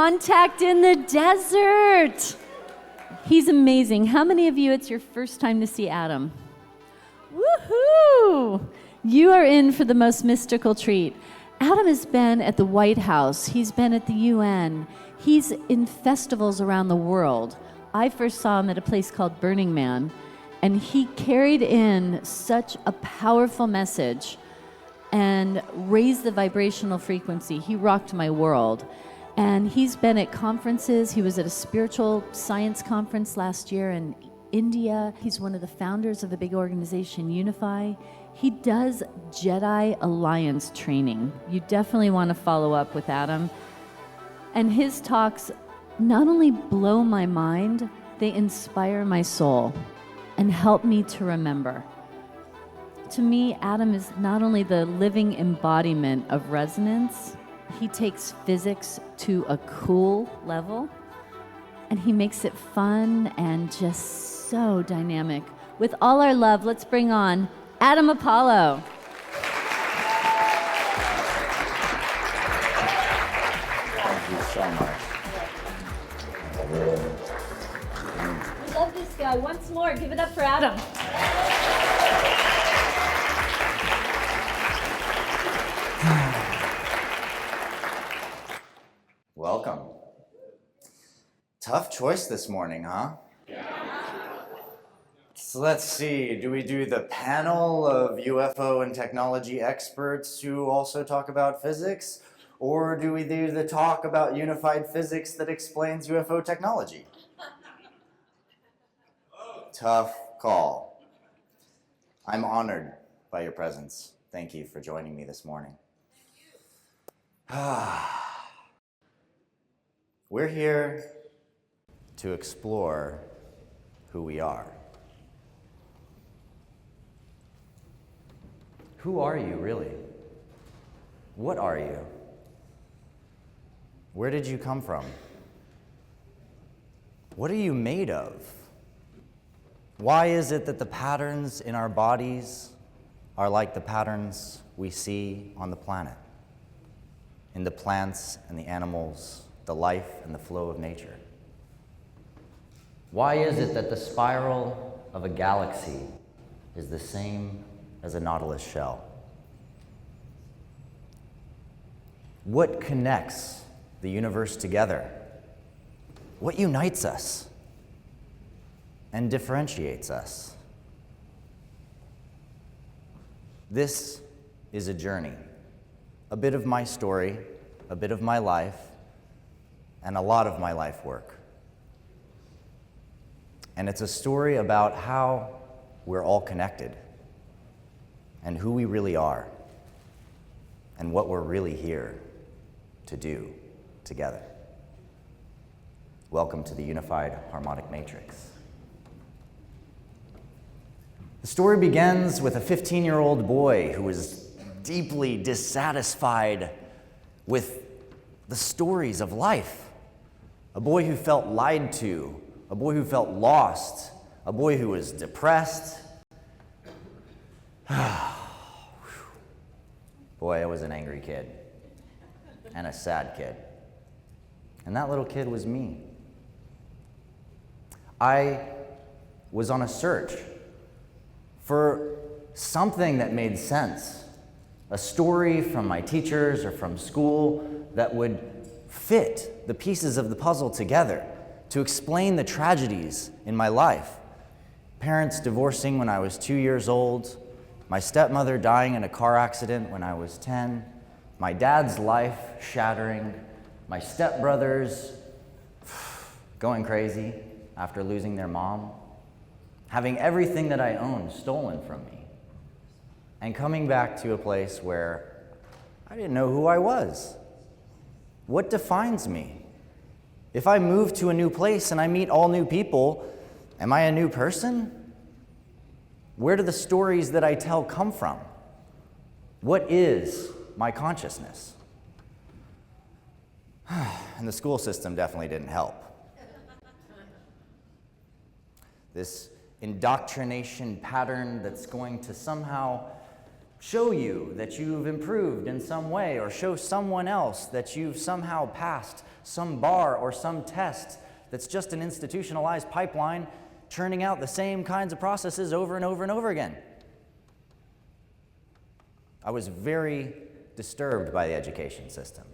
contact in the desert. He's amazing. How many of you, it's your first time to see Adam? Woohoo! You are in for the most mystical treat. Adam has been at the White House. He's been at the UN. He's in festivals around the world. I first saw him at a place called Burning Man, and he carried in such a powerful message and raised the vibrational frequency. He rocked my world. And he's been at conferences. He was at a spiritual science conference last year in India. He's one of the founders of a big organization, UNIFY. He does Jedi Alliance training. You definitely want to follow up with Adam. And his talks not only blow my mind, they inspire my soul and help me to remember. To me, Adam is not only the living embodiment of resonance, he takes physics to a cool level, and he makes it fun and just so dynamic. With all our love, let's bring on Adam Apollo. Thank you so much. Love this guy. Once more, give it up for Adam. Welcome. Tough choice this morning, huh? So let's see, do we do the panel of UFO and technology experts who also talk about physics? Or do we do the talk about unified physics that explains UFO technology? Tough call. I'm honored by your presence. Thank you for joining me this morning. We're here to explore who we are. Who are you, really? What are you? Where did you come from? What are you made of? Why is it that the patterns in our bodies are like the patterns we see on the planet, in the plants and the animals, the life and the flow of nature? Why is it that the spiral of a galaxy is the same as a nautilus shell? What connects the universe together? What unites us and differentiates us? This is a journey, a bit of my story, a bit of my life, and a lot of my life work. And it's a story about how we're all connected and who we really are and what we're really here to do together. Welcome to the unified harmonic matrix. The story begins with a 15-year-old boy who was deeply dissatisfied with the stories of life. A boy who felt lied to, a boy who felt lost, a boy who was depressed. Boy, I was an angry kid and a sad kid. And that little kid was me. I was on a search for something that made sense, a story from my teachers or from school that would fit the pieces of the puzzle together to explain the tragedies in my life. Parents divorcing when I was 2 years old, my stepmother dying in a car accident when I was 10, my dad's life shattering, my stepbrothers going crazy after losing their mom, having everything that I owned stolen from me, and coming back to a place where I didn't know who I was. What defines me? If I move to a new place and I meet all new people, am I a new person? Where do the stories that I tell come from? What is my consciousness? And the school system definitely didn't help. This indoctrination pattern that's going to somehow show you that you've improved in some way, or show someone else that you've somehow passed some bar or some test that's just an institutionalized pipeline churning out the same kinds of processes over and over and over again. I was very disturbed by the education system.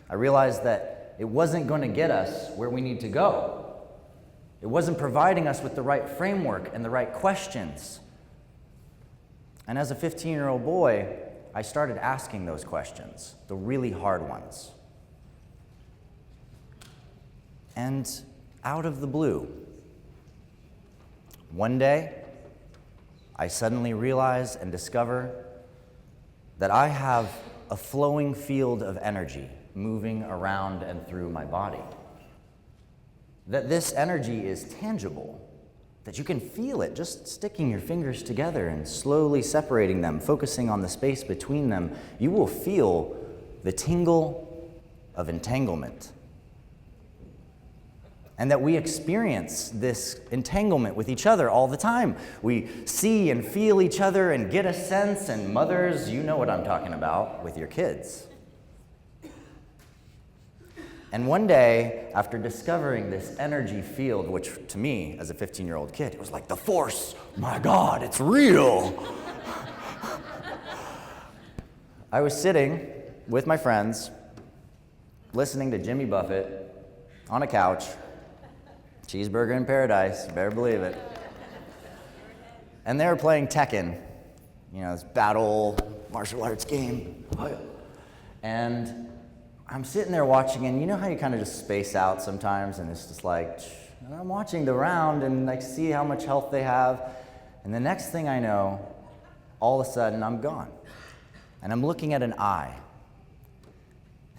I realized that it wasn't going to get us where we need to go. It wasn't providing us with the right framework and the right questions. And as a 15-year-old boy, I started asking those questions, the really hard ones. And out of the blue, one day, I suddenly realize and discover that I have a flowing field of energy moving around and through my body. That this energy is tangible, that you can feel it just sticking your fingers together and slowly separating them, focusing on the space between them. You will feel the tingle of entanglement. And that we experience this entanglement with each other all the time. We see and feel each other and get a sense, and mothers, you know what I'm talking about with your kids. And one day, after discovering this energy field, which to me, as a 15-year-old kid, it was like the Force. My God, it's real. I was sitting with my friends, listening to Jimmy Buffett on a couch. Cheeseburger in paradise, you better believe it. And they were playing Tekken, this battle martial arts game. And I'm sitting there watching, and you know how you kind of just space out sometimes, and it's just like, and I'm watching the round and I see how much health they have, and the next thing I know, all of a sudden I'm gone. And I'm looking at an eye.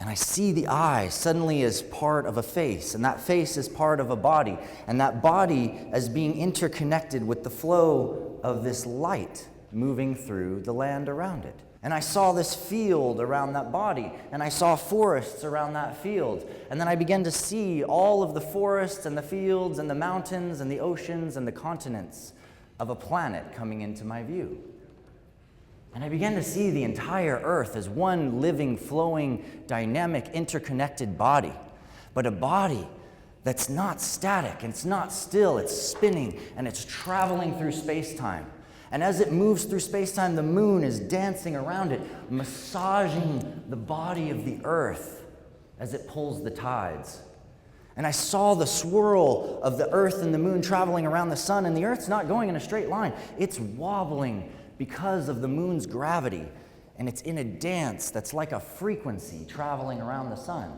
And I see the eye suddenly as part of a face, and that face is part of a body, and that body as being interconnected with the flow of this light moving through the land around it. And I saw this field around that body, and I saw forests around that field. And then I began to see all of the forests and the fields and the mountains and the oceans and the continents of a planet coming into my view. And I began to see the entire Earth as one living, flowing, dynamic, interconnected body. But a body that's not static, and it's not still, it's spinning, and it's traveling through space-time. And as it moves through space-time, the moon is dancing around it, massaging the body of the Earth as it pulls the tides. And I saw the swirl of the Earth and the moon traveling around the sun, and the Earth's not going in a straight line. It's wobbling because of the moon's gravity, and it's in a dance that's like a frequency traveling around the sun.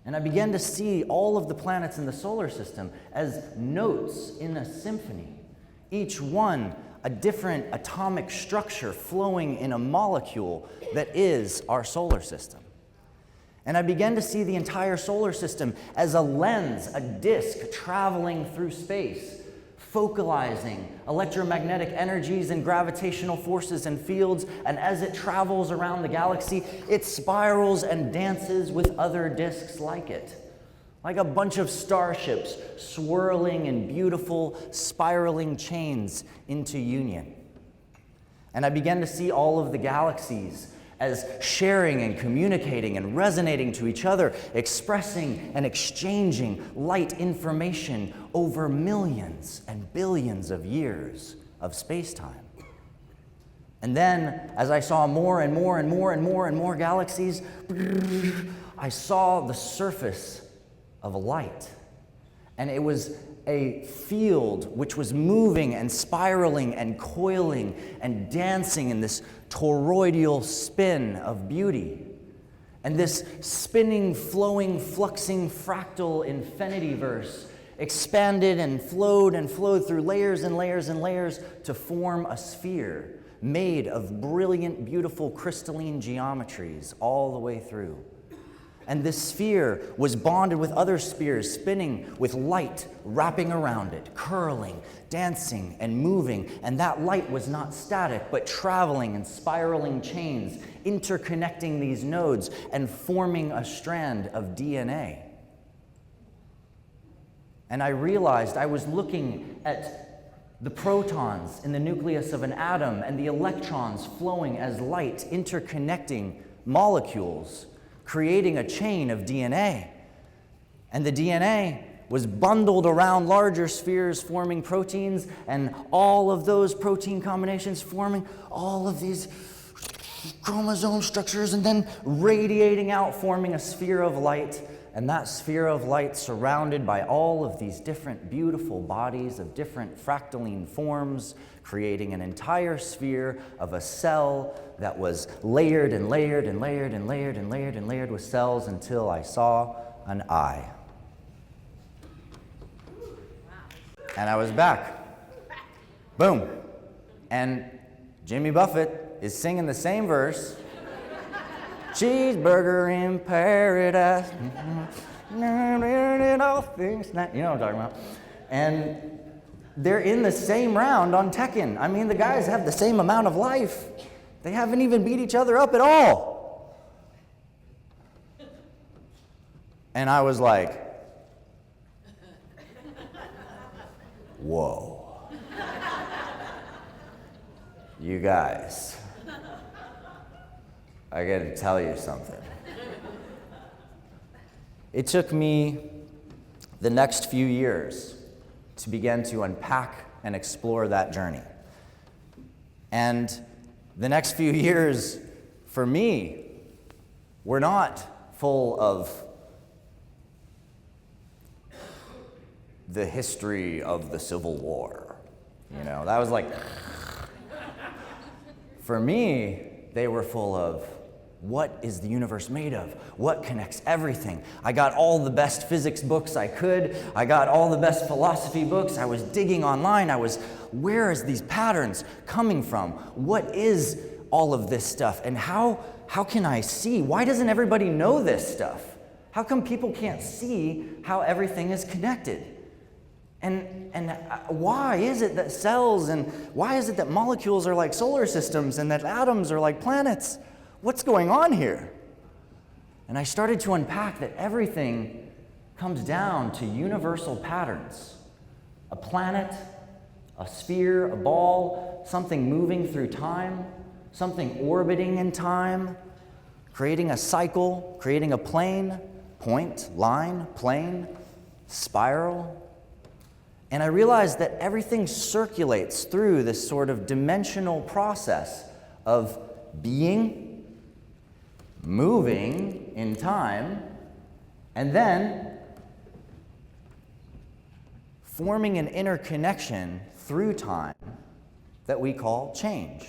And I began to see all of the planets in the solar system as notes in a symphony, each one a different atomic structure flowing in a molecule that is our solar system. And I began to see the entire solar system as a lens, a disk traveling through space, focalizing electromagnetic energies and gravitational forces and fields, and as it travels around the galaxy, it spirals and dances with other disks like it. Like a bunch of starships swirling in beautiful, spiraling chains into union. And I began to see all of the galaxies as sharing and communicating and resonating to each other, expressing and exchanging light information over millions and billions of years of space-time. And then, as I saw more and more and more and more and more galaxies, I saw the surface of light. And it was a field which was moving and spiraling and coiling and dancing in this toroidal spin of beauty. And this spinning, flowing, fluxing, fractal infinityverse expanded and flowed through layers and layers and layers to form a sphere made of brilliant, beautiful crystalline geometries all the way through. And this sphere was bonded with other spheres, spinning with light wrapping around it, curling, dancing, and moving. And that light was not static, but traveling in spiraling chains, interconnecting these nodes and forming a strand of DNA. And I realized I was looking at the protons in the nucleus of an atom and the electrons flowing as light, interconnecting molecules, creating a chain of DNA. And the DNA was bundled around larger spheres forming proteins, and all of those protein combinations forming all of these chromosome structures and then radiating out, forming a sphere of light. And that sphere of light surrounded by all of these different beautiful bodies of different fractaline forms, creating an entire sphere of a cell that was layered and layered and layered and layered and layered and layered with cells until I saw an eye. And I was back. Boom. And Jimmy Buffett is singing the same verse. Cheeseburger in paradise. All things. You know what I'm talking about. And they're in the same round on Tekken. I mean, the guys have the same amount of life. They haven't even beat each other up at all. And I was like, whoa. You guys, I gotta tell you something. It took me the next few years to begin to unpack and explore that journey. And the next few years, for me, were not full of the history of the Civil War. You know, that was like, for me, they were full of what is the universe made of? What connects everything? I got all the best physics books I could. I got all the best philosophy books. I was digging online. Where is these patterns coming from? What is all of this stuff? And how can I see? Why doesn't everybody know this stuff? How come people can't see how everything is connected? And why is it that cells and why is it that molecules are like solar systems and that atoms are like planets? What's going on here? And I started to unpack that everything comes down to universal patterns. A planet, a sphere, a ball, something moving through time, something orbiting in time, creating a cycle, creating a plane, point, line, plane, spiral. And I realized that everything circulates through this sort of dimensional process of being, moving in time, and then forming an interconnection through time that we call change,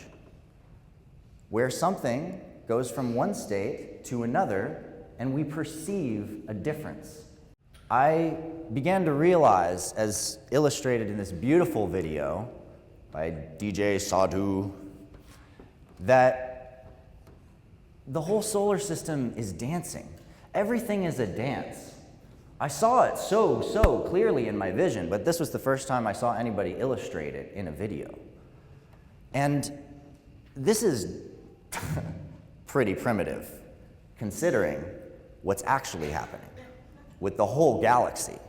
where something goes from one state to another and we perceive a difference. I began to realize, as illustrated in this beautiful video by DJ Sadhu, that the whole solar system is dancing. Everything is a dance. I saw it so clearly in my vision, but this was the first time I saw anybody illustrate it in a video. And this is pretty primitive, considering what's actually happening with the whole galaxy,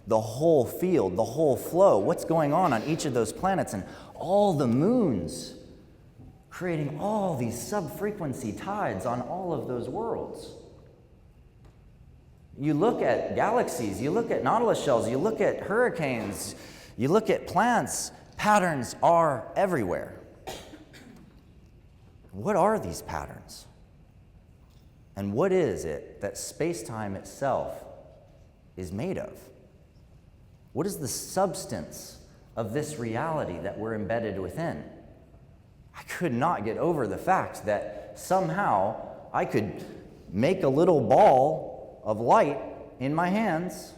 the whole field, the whole flow, what's going on each of those planets, and all the moons, creating all these sub-frequency tides on all of those worlds. You look at galaxies, you look at nautilus shells, you look at hurricanes, you look at plants, patterns are everywhere. What are these patterns? And what is it that space-time itself is made of? What is the substance of this reality that we're embedded within? I could not get over the fact that somehow I could make a little ball of light in my hands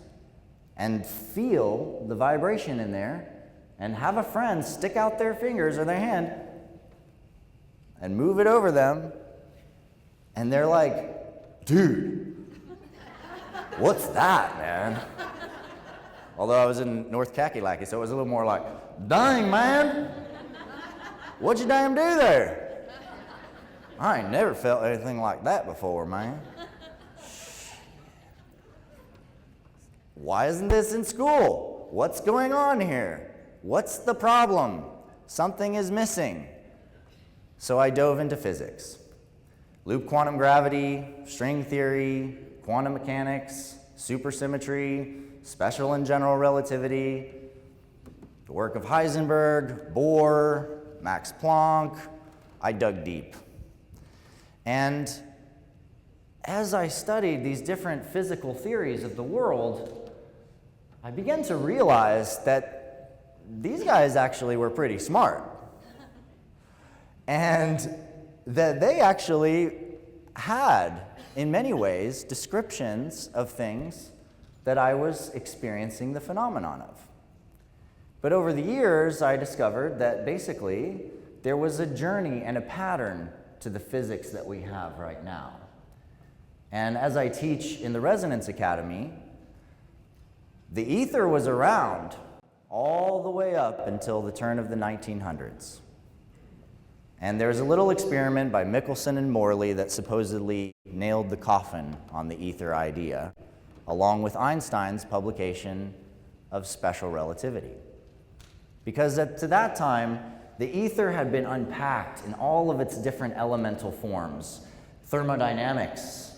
and feel the vibration in there and have a friend stick out their fingers or their hand and move it over them, and they're like, dude, what's that, man? Although I was in North Kakalaki, so it was a little more like, dang, man, what'd you damn do there? I ain't never felt anything like that before, man. Why isn't this in school? What's going on here? What's the problem? Something is missing. So I dove into physics. Loop quantum gravity, string theory, quantum mechanics, supersymmetry, special and general relativity, the work of Heisenberg, Bohr, Max Planck. I dug deep. And as I studied these different physical theories of the world, I began to realize that these guys actually were pretty smart. And that they actually had, in many ways, descriptions of things that I was experiencing the phenomenon of. But over the years, I discovered that basically there was a journey and a pattern to the physics that we have right now. And as I teach in the Resonance Academy, the ether was around all the way up until the turn of the 1900s. And there's a little experiment by Michelson and Morley that supposedly nailed the coffin on the ether idea, along with Einstein's publication of special relativity. Because to that time, the ether had been unpacked in all of its different elemental forms. Thermodynamics,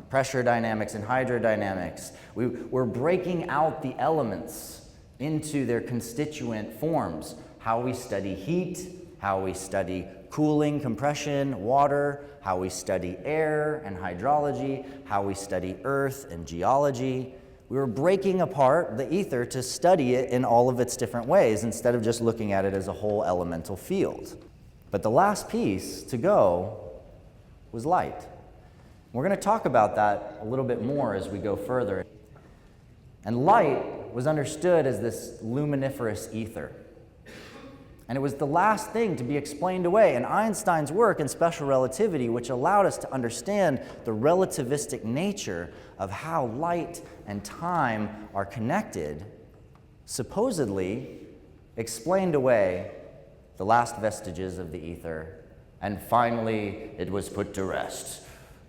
pressure dynamics and hydrodynamics. We're breaking out the elements into their constituent forms. How we study heat, how we study cooling, compression, water, how we study air and hydrology, how we study earth and geology. We were breaking apart the ether to study it in all of its different ways instead of just looking at it as a whole elemental field. But the last piece to go was light. We're going to talk about that a little bit more as we go further. And light was understood as this luminiferous ether. And it was the last thing to be explained away. And Einstein's work in special relativity, which allowed us to understand the relativistic nature of how light and time are connected, supposedly explained away the last vestiges of the ether. And finally, it was put to rest.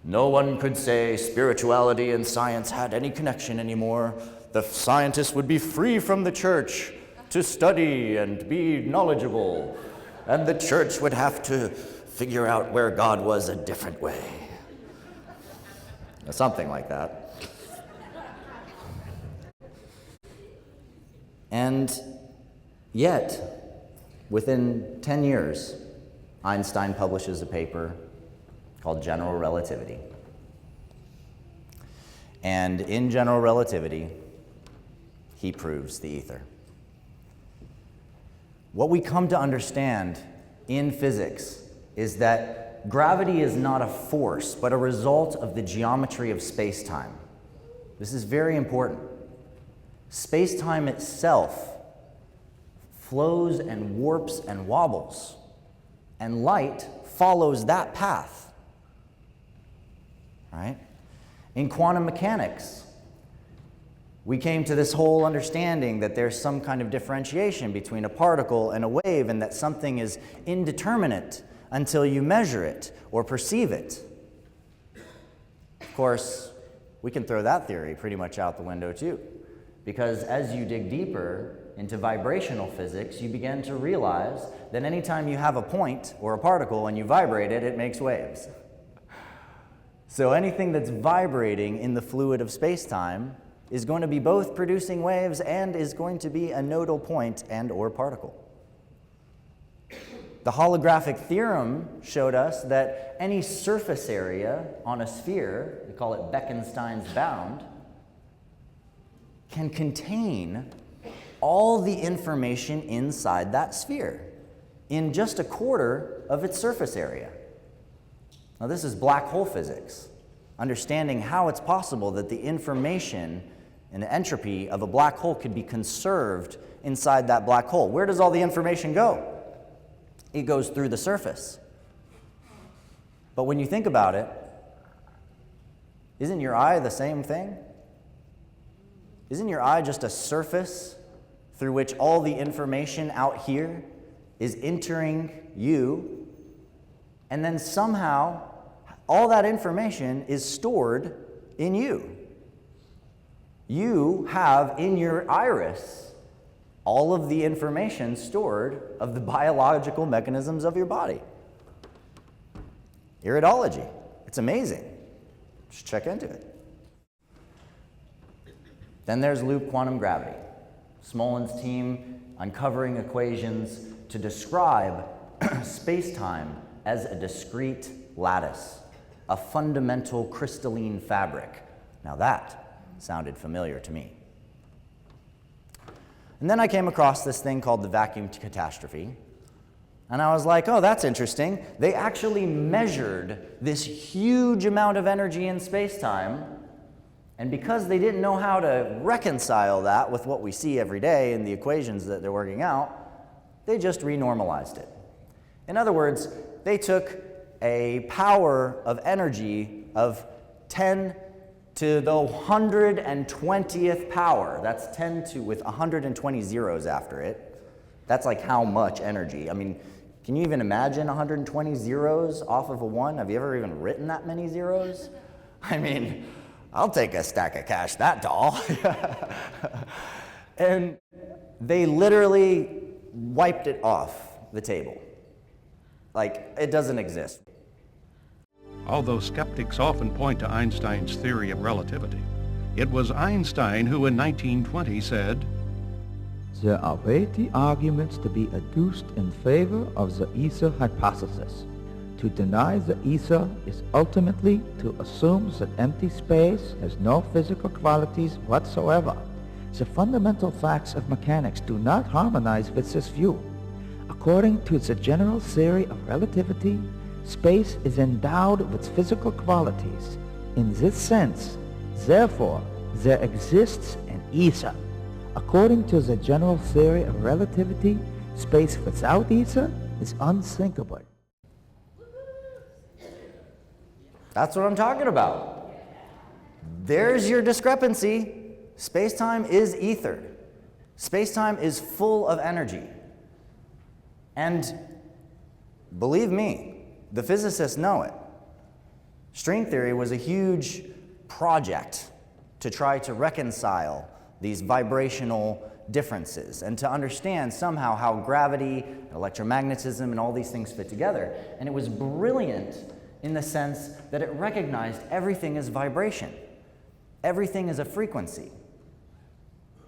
No one could say spirituality and science had any connection anymore. The scientists would be free from the church to study and be knowledgeable, and the church would have to figure out where God was a different way. Something like that. And yet, within 10 years, Einstein publishes a paper called General Relativity. And in General Relativity, he proves the ether. What we come to understand in physics is that gravity is not a force, but a result of the geometry of space-time. This is very important. Space-time itself flows and warps and wobbles, and light follows that path. Right? In quantum mechanics, we came to this whole understanding that there's some kind of differentiation between a particle and a wave, and that something is indeterminate until you measure it or perceive it. Of course, we can throw that theory pretty much out the window too, because as you dig deeper into vibrational physics, you begin to realize that anytime you have a point or a particle and you vibrate it, it makes waves. So anything that's vibrating in the fluid of space-time is going to be both producing waves and is going to be a nodal point and or particle. The holographic theorem showed us that any surface area on a sphere, we call it Bekenstein's bound, can contain all the information inside that sphere in just a quarter of its surface area. Now this is black hole physics, understanding how it's possible that the information and the entropy of a black hole could be conserved inside that black hole. Where does all the information go? It goes through the surface. But when you think about it, isn't your eye the same thing? Isn't your eye just a surface through which all the information out here is entering you, and then somehow all that information is stored in you? You have in your iris all of the information stored of the biological mechanisms of your body. Iridology. It's amazing. Just check into it. Then there's loop quantum gravity. Smolin's team uncovering equations to describe space-time as a discrete lattice, a fundamental crystalline fabric. Now that sounded familiar to me. And then I came across this thing called the vacuum catastrophe, and I was like, oh, that's interesting. They actually measured this huge amount of energy in space-time, and because they didn't know how to reconcile that with what we see every day in the equations that they're working out, they just renormalized it. In other words, they took a power of energy of 10 to the 120th power. That's 10 to with 120 zeros after it. That's like how much energy. I mean, can you even imagine 120 zeros off of a 1? Have you ever even written that many zeros? I mean, I'll take a stack of cash that tall. And they literally wiped it off the table. Like, it doesn't exist. Although skeptics often point to Einstein's theory of relativity, it was Einstein who in 1920 said, "There are weighty arguments to be adduced in favor of the ether hypothesis. To deny the ether is ultimately to assume that empty space has no physical qualities whatsoever. The fundamental facts of mechanics do not harmonize with this view. According to the general theory of relativity, space is endowed with physical qualities. In this sense, therefore, there exists an ether. According to the general theory of relativity, space without ether is unthinkable." That's what I'm talking about. There's your discrepancy. Space-time is ether. Space-time is full of energy. And believe me, the physicists know it. String theory was a huge project to try to reconcile these vibrational differences and to understand somehow how gravity, electromagnetism, and all these things fit together. And it was brilliant in the sense that it recognized everything as vibration. Everything is a frequency.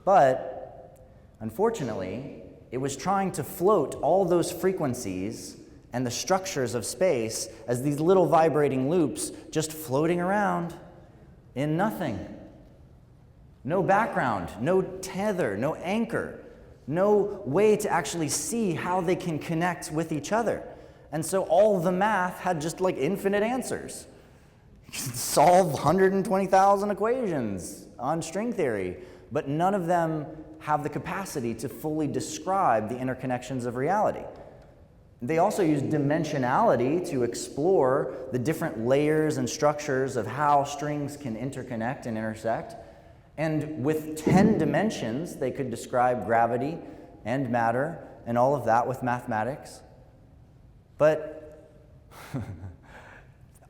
But, unfortunately, it was trying to float all those frequencies and the structures of space as these little vibrating loops just floating around in nothing. No background, no tether, no anchor, no way to actually see how they can connect with each other. And so all the math had just like infinite answers. You could solve 120,000 equations on string theory, but none of them have the capacity to fully describe the interconnections of reality. They also use dimensionality to explore the different layers and structures of how strings can interconnect and intersect. And with 10 dimensions, they could describe gravity and matter and all of that with mathematics. But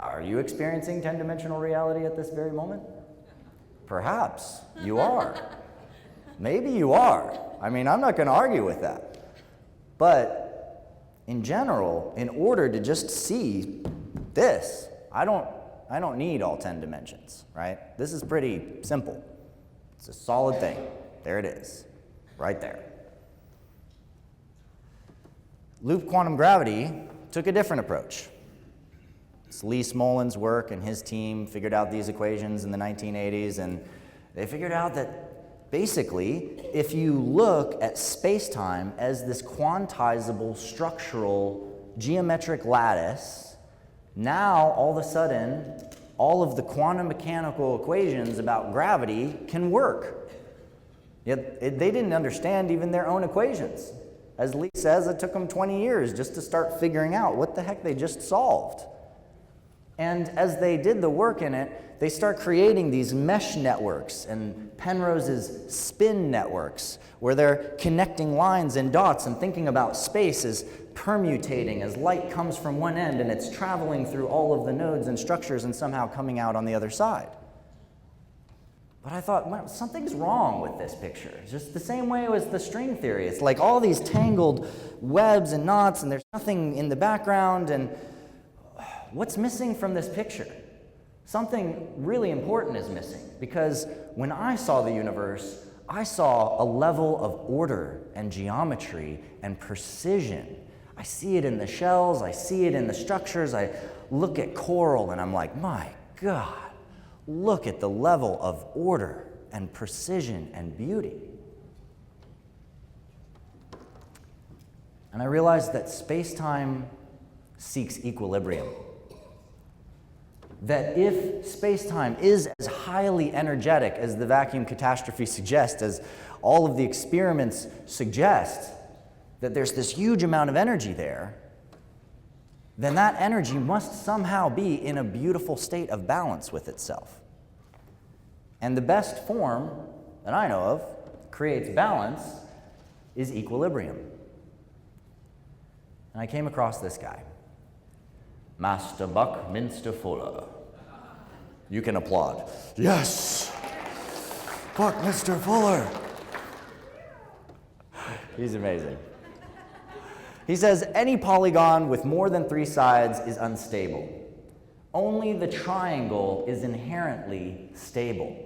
are you experiencing 10-dimensional reality at this very moment? Perhaps you are. Maybe you are. I mean, I'm not going to argue with that. But in general, in order to just see this, I don't need all 10 dimensions, right? This is pretty simple. It's a solid thing. There it is, right there. Loop quantum gravity took a different approach. It's Lee Smolin's work and his team figured out these equations in the 1980s, and they figured out that basically, if you look at space-time as this quantizable, structural, geometric lattice, now all of a sudden, all of the quantum mechanical equations about gravity can work. Yet they didn't understand even their own equations. As Lee says, it took them 20 years just to start figuring out what the heck they just solved. And as they did the work in it, they start creating these mesh networks and Penrose's spin networks, where they're connecting lines and dots and thinking about space as permutating, as light comes from one end and it's traveling through all of the nodes and structures and somehow coming out on the other side. But I thought, well, something's wrong with this picture. It's just the same way as the string theory. It's like all these tangled webs and knots, and there's nothing in the background, and what's missing from this picture? Something really important is missing, because when I saw the universe, I saw a level of order and geometry and precision. I see it in the shells, I see it in the structures, I look at coral and I'm like, my God, look at the level of order and precision and beauty. And I realized that space-time seeks equilibrium. That if space-time is as highly energetic as the vacuum catastrophe suggests, as all of the experiments suggest, that there's this huge amount of energy there, then that energy must somehow be in a beautiful state of balance with itself. And the best form that I know of creates balance is equilibrium. And I came across this guy, Master Buckminster Fuller. You can applaud. Yes! Buckminster Fuller! He's amazing. He says, any polygon with more than 3 sides is unstable. Only the triangle is inherently stable.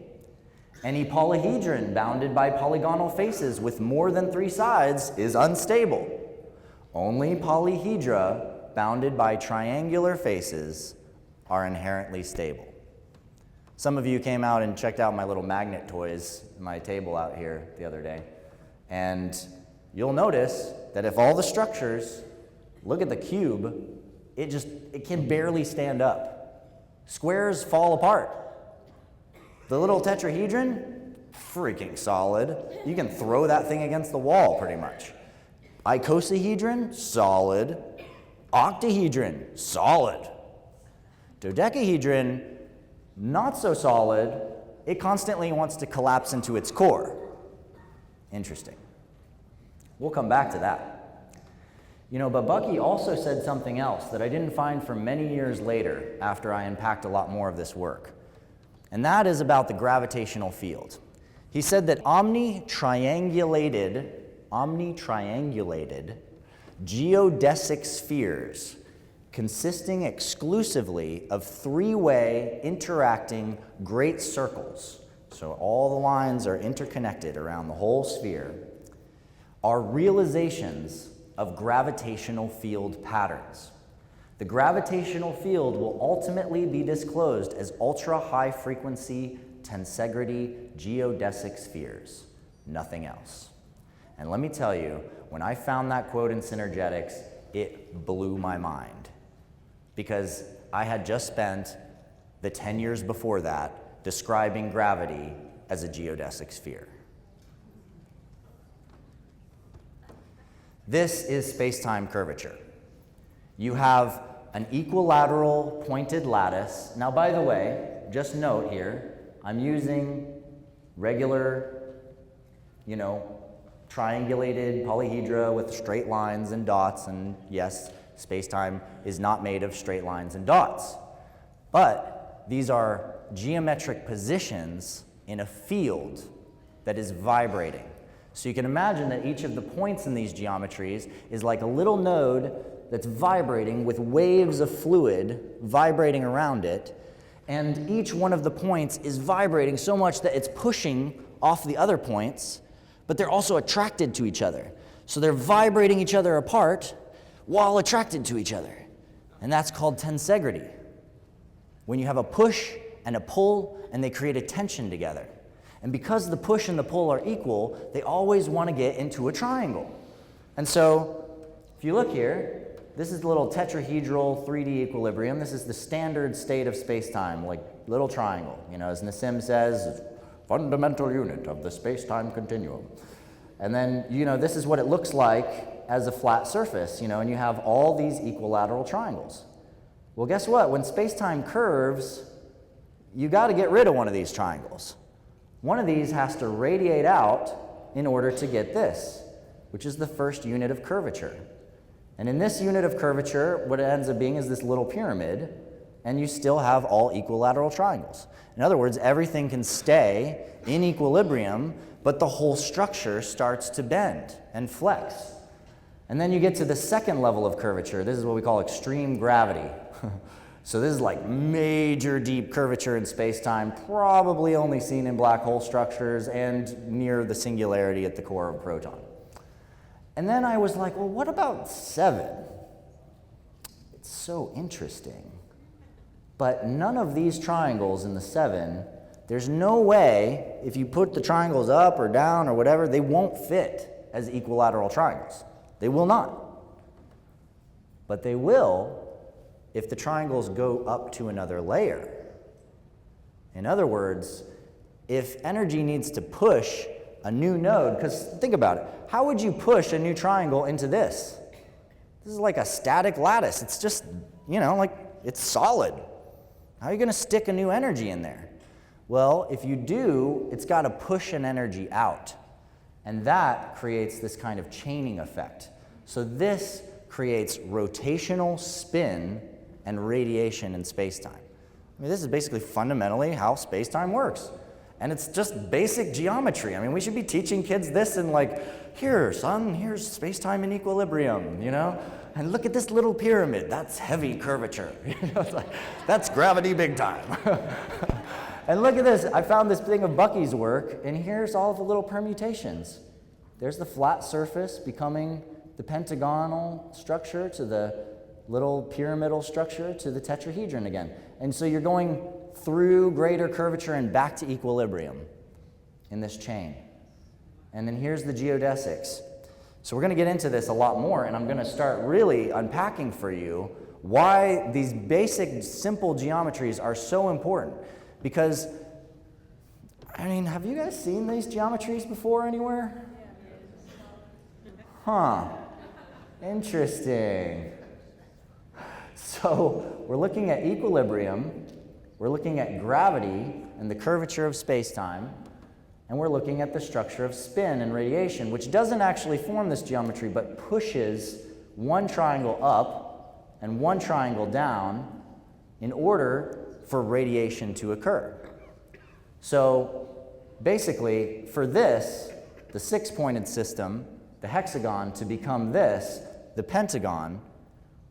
Any polyhedron bounded by polygonal faces with more than 3 sides is unstable. Only polyhedra bounded by triangular faces are inherently stable. Some of you came out and checked out my little magnet toys, my table out here the other day, and you'll notice that if all the structures look at the cube, it can barely stand up. Squares fall apart. The little tetrahedron, freaking solid. You can throw that thing against the wall pretty much. Icosahedron, solid. Octahedron, solid. Dodecahedron, not so solid. It constantly wants to collapse into its core. Interesting. We'll come back to that. You know, but Bucky also said something else that I didn't find for many years later after I unpacked a lot more of this work. And that is about the gravitational field. He said that omnitriangulated geodesic spheres consisting exclusively of 3-way interacting great circles, so all the lines are interconnected around the whole sphere, are realizations of gravitational field patterns. The gravitational field will ultimately be disclosed as ultra-high frequency tensegrity geodesic spheres, nothing else. And let me tell you, when I found that quote in Synergetics, it blew my mind, because I had just spent the 10 years before that describing gravity as a geodesic sphere. This is space-time curvature. You have an equilateral pointed lattice. Now, by the way, just note here, I'm using regular, triangulated polyhedra with straight lines and dots, and yes, space-time is not made of straight lines and dots. But these are geometric positions in a field that is vibrating. So you can imagine that each of the points in these geometries is like a little node that's vibrating with waves of fluid vibrating around it, and each one of the points is vibrating so much that it's pushing off the other points, but they're also attracted to each other. So they're vibrating each other apart while attracted to each other. And that's called tensegrity. When you have a push and a pull, and they create a tension together. And because the push and the pull are equal, they always want to get into a triangle. And so, if you look here, this is the little tetrahedral 3D equilibrium. This is the standard state of space-time, like little triangle. As Nassim says, fundamental unit of the space-time continuum. And then, this is what it looks like as a flat surface, and you have all these equilateral triangles. Well, guess what? When space-time curves, you got to get rid of one of these triangles. One of these has to radiate out in order to get this, which is the first unit of curvature. And in this unit of curvature, what it ends up being is this little pyramid, and you still have all equilateral triangles. In other words, everything can stay in equilibrium, but the whole structure starts to bend and flex. And then you get to the second level of curvature. This is what we call extreme gravity. So this is like major deep curvature in space-time, probably only seen in black hole structures and near the singularity at the core of a proton. And then I was like, well, what about 7? It's so interesting. But none of these triangles in the 7, there's no way, if you put the triangles up or down or whatever, they won't fit as equilateral triangles. They will not. But they will if the triangles go up to another layer. In other words, if energy needs to push a new node, because think about it, how would you push a new triangle into this? This is like a static lattice. It's just, like it's solid. How are you going to stick a new energy in there? Well, if you do, it's got to push an energy out. And that creates this kind of chaining effect. So this creates rotational spin and radiation in space-time. I mean, this is basically fundamentally how space-time works. And it's just basic geometry. I mean, we should be teaching kids this and like, here, son, here's space-time in equilibrium, And look at this little pyramid. That's heavy curvature. It's like, that's gravity big time. And look at this. I found this thing of Bucky's work, and here's all the little permutations. There's the flat surface becoming the pentagonal structure to the little pyramidal structure to the tetrahedron again. And so you're going through greater curvature and back to equilibrium in this chain. And then here's the geodesics. So we're going to get into this a lot more, and I'm going to start really unpacking for you why these basic, simple geometries are so important. Because, have you guys seen these geometries before anywhere? Huh. Interesting. So we're looking at equilibrium, we're looking at gravity and the curvature of space-time, and we're looking at the structure of spin and radiation, which doesn't actually form this geometry, but pushes one triangle up and one triangle down in order for radiation to occur. So basically, for this, the 6-pointed system, the hexagon, to become this, the pentagon,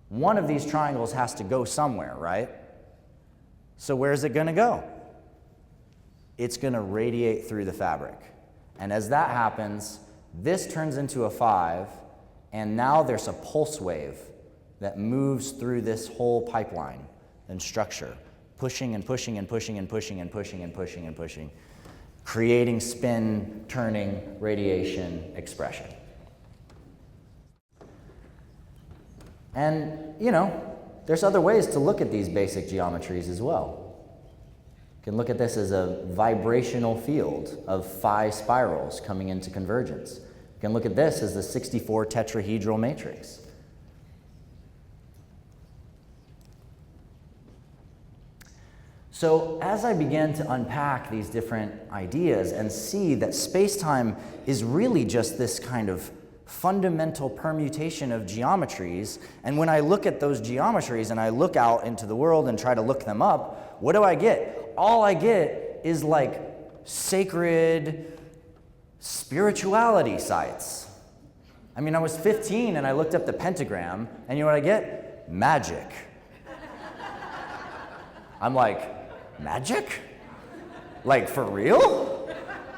one of these triangles has to go somewhere, right? So where's it going to go? It's going to radiate through the fabric. And as that happens, this turns into a 5, and now there's a pulse wave that moves through this whole pipeline and structure, pushing and pushing and pushing and pushing and pushing and pushing and pushing, creating spin, turning, radiation, expression. And, there's other ways to look at these basic geometries as well. You can look at this as a vibrational field of phi spirals coming into convergence. You can look at this as the 64 tetrahedral matrix. So as I began to unpack these different ideas and see that space-time is really just this kind of fundamental permutation of geometries, and when I look at those geometries and I look out into the world and try to look them up, what do I get? All I get is like sacred spirituality sites. I was 15 and I looked up the pentagram, and you know what I get? Magic. I'm like, magic? Like, for real?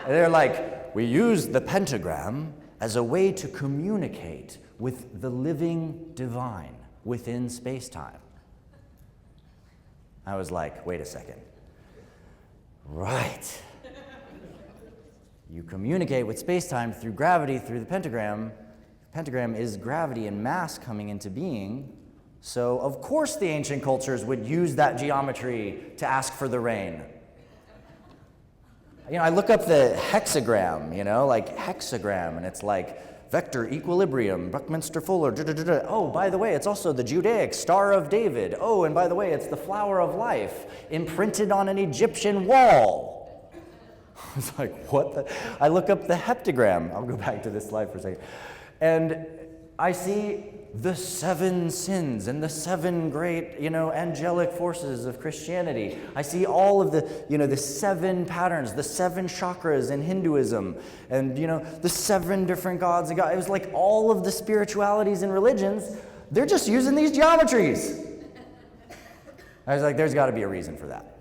And they're like, we use the pentagram as a way to communicate with the living divine within space-time. I was like, wait a second. Right. You communicate with space-time through gravity, through the pentagram. The pentagram is gravity and mass coming into being. So, of course, the ancient cultures would use that geometry to ask for the rain. I look up the hexagram, like hexagram, and it's like vector equilibrium, Buckminster Fuller, Oh, by the way, it's also the Judaic Star of David. Oh, and by the way, it's the flower of life imprinted on an Egyptian wall. I was like, what the? I look up the heptagram. I'll go back to this slide for a second. And I see the 7 sins and the 7 great, angelic forces of Christianity. I see all of the, the 7 patterns, the 7 chakras in Hinduism, and, the 7 different gods and God. It was like all of the spiritualities and religions, they're just using these geometries. I was like, there's got to be a reason for that.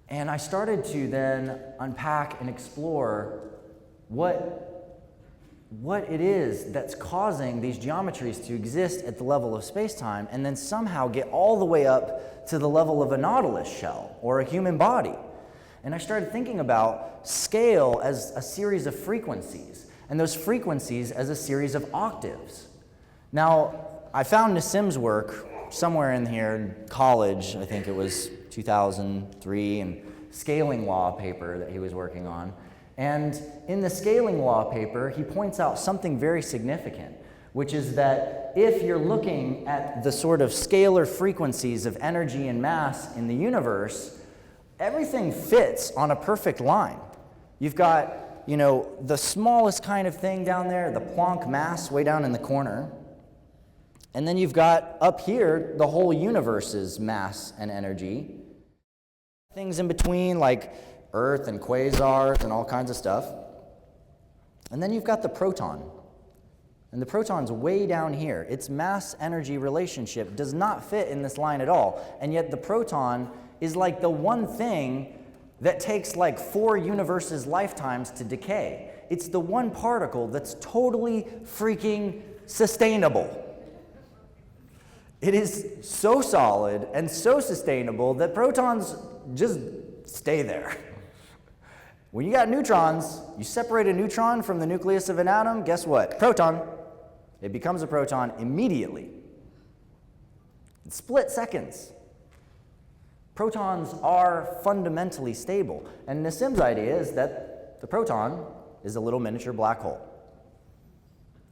And I started to then unpack and explore what it is that's causing these geometries to exist at the level of space-time and then somehow get all the way up to the level of a nautilus shell or a human body. And I started thinking about scale as a series of frequencies, and those frequencies as a series of octaves. Now, I found Nassim's work somewhere in here in college, I think it was 2003, and scaling law paper that he was working on. And in the scaling law paper, he points out something very significant, which is that if you're looking at the sort of scalar frequencies of energy and mass in the universe, everything fits on a perfect line. You've got, the smallest kind of thing down there, the Planck mass way down in the corner. And then you've got up here the whole universe's mass and energy. Things in between like Earth and quasars and all kinds of stuff. And then you've got the proton. And the proton's way down here. Its mass-energy relationship does not fit in this line at all. And yet the proton is like the one thing that takes like 4 universes' lifetimes to decay. It's the one particle that's totally freaking sustainable. It is so solid and so sustainable that protons just stay there. When you got neutrons, you separate a neutron from the nucleus of an atom, guess what? Proton. It becomes a proton immediately. In split seconds. Protons are fundamentally stable. And Nassim's idea is that the proton is a little miniature black hole.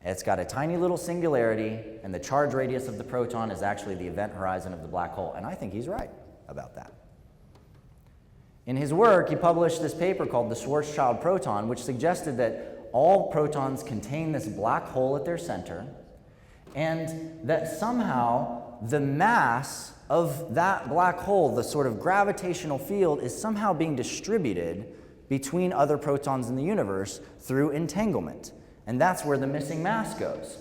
It's got a tiny little singularity, and the charge radius of the proton is actually the event horizon of the black hole. And I think he's right about that. In his work, he published this paper called the Schwarzschild proton, which suggested that all protons contain this black hole at their center, and that somehow the mass of that black hole, the sort of gravitational field, is somehow being distributed between other protons in the universe through entanglement. And that's where the missing mass goes.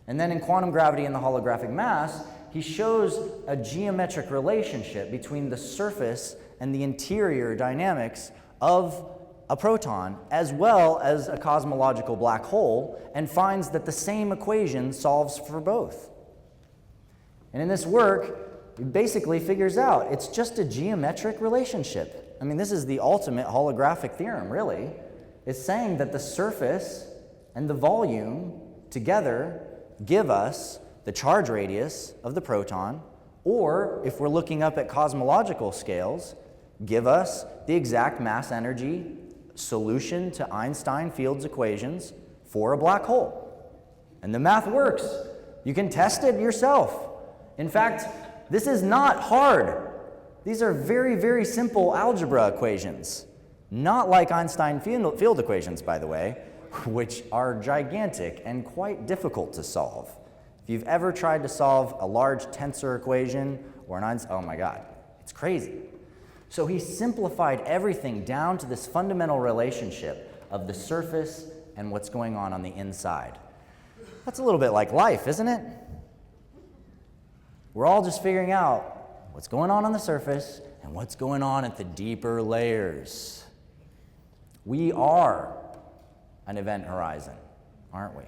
And then in Quantum Gravity and the Holographic Mass, he shows a geometric relationship between the surface and the interior dynamics of a proton, as well as a cosmological black hole, and finds that the same equation solves for both. And in this work, he basically figures out it's just a geometric relationship. I mean, this is the ultimate holographic theorem, really. It's saying that the surface and the volume together give us the charge radius of the proton, or if we're looking up at cosmological scales, give us the exact mass energy solution to Einstein Field's equations for a black hole. And the math works. You can test it yourself. In fact, this is not hard. These are very, very simple algebra equations. Not like Einstein field equations, by the way, which are gigantic and quite difficult to solve. If you've ever tried to solve a large tensor equation or an Einstein, oh my God, it's crazy. So he simplified everything down to this fundamental relationship of the surface and what's going on the inside. That's a little bit like life, isn't it? We're all just figuring out what's going on the surface and what's going on at the deeper layers. We are an event horizon, aren't we?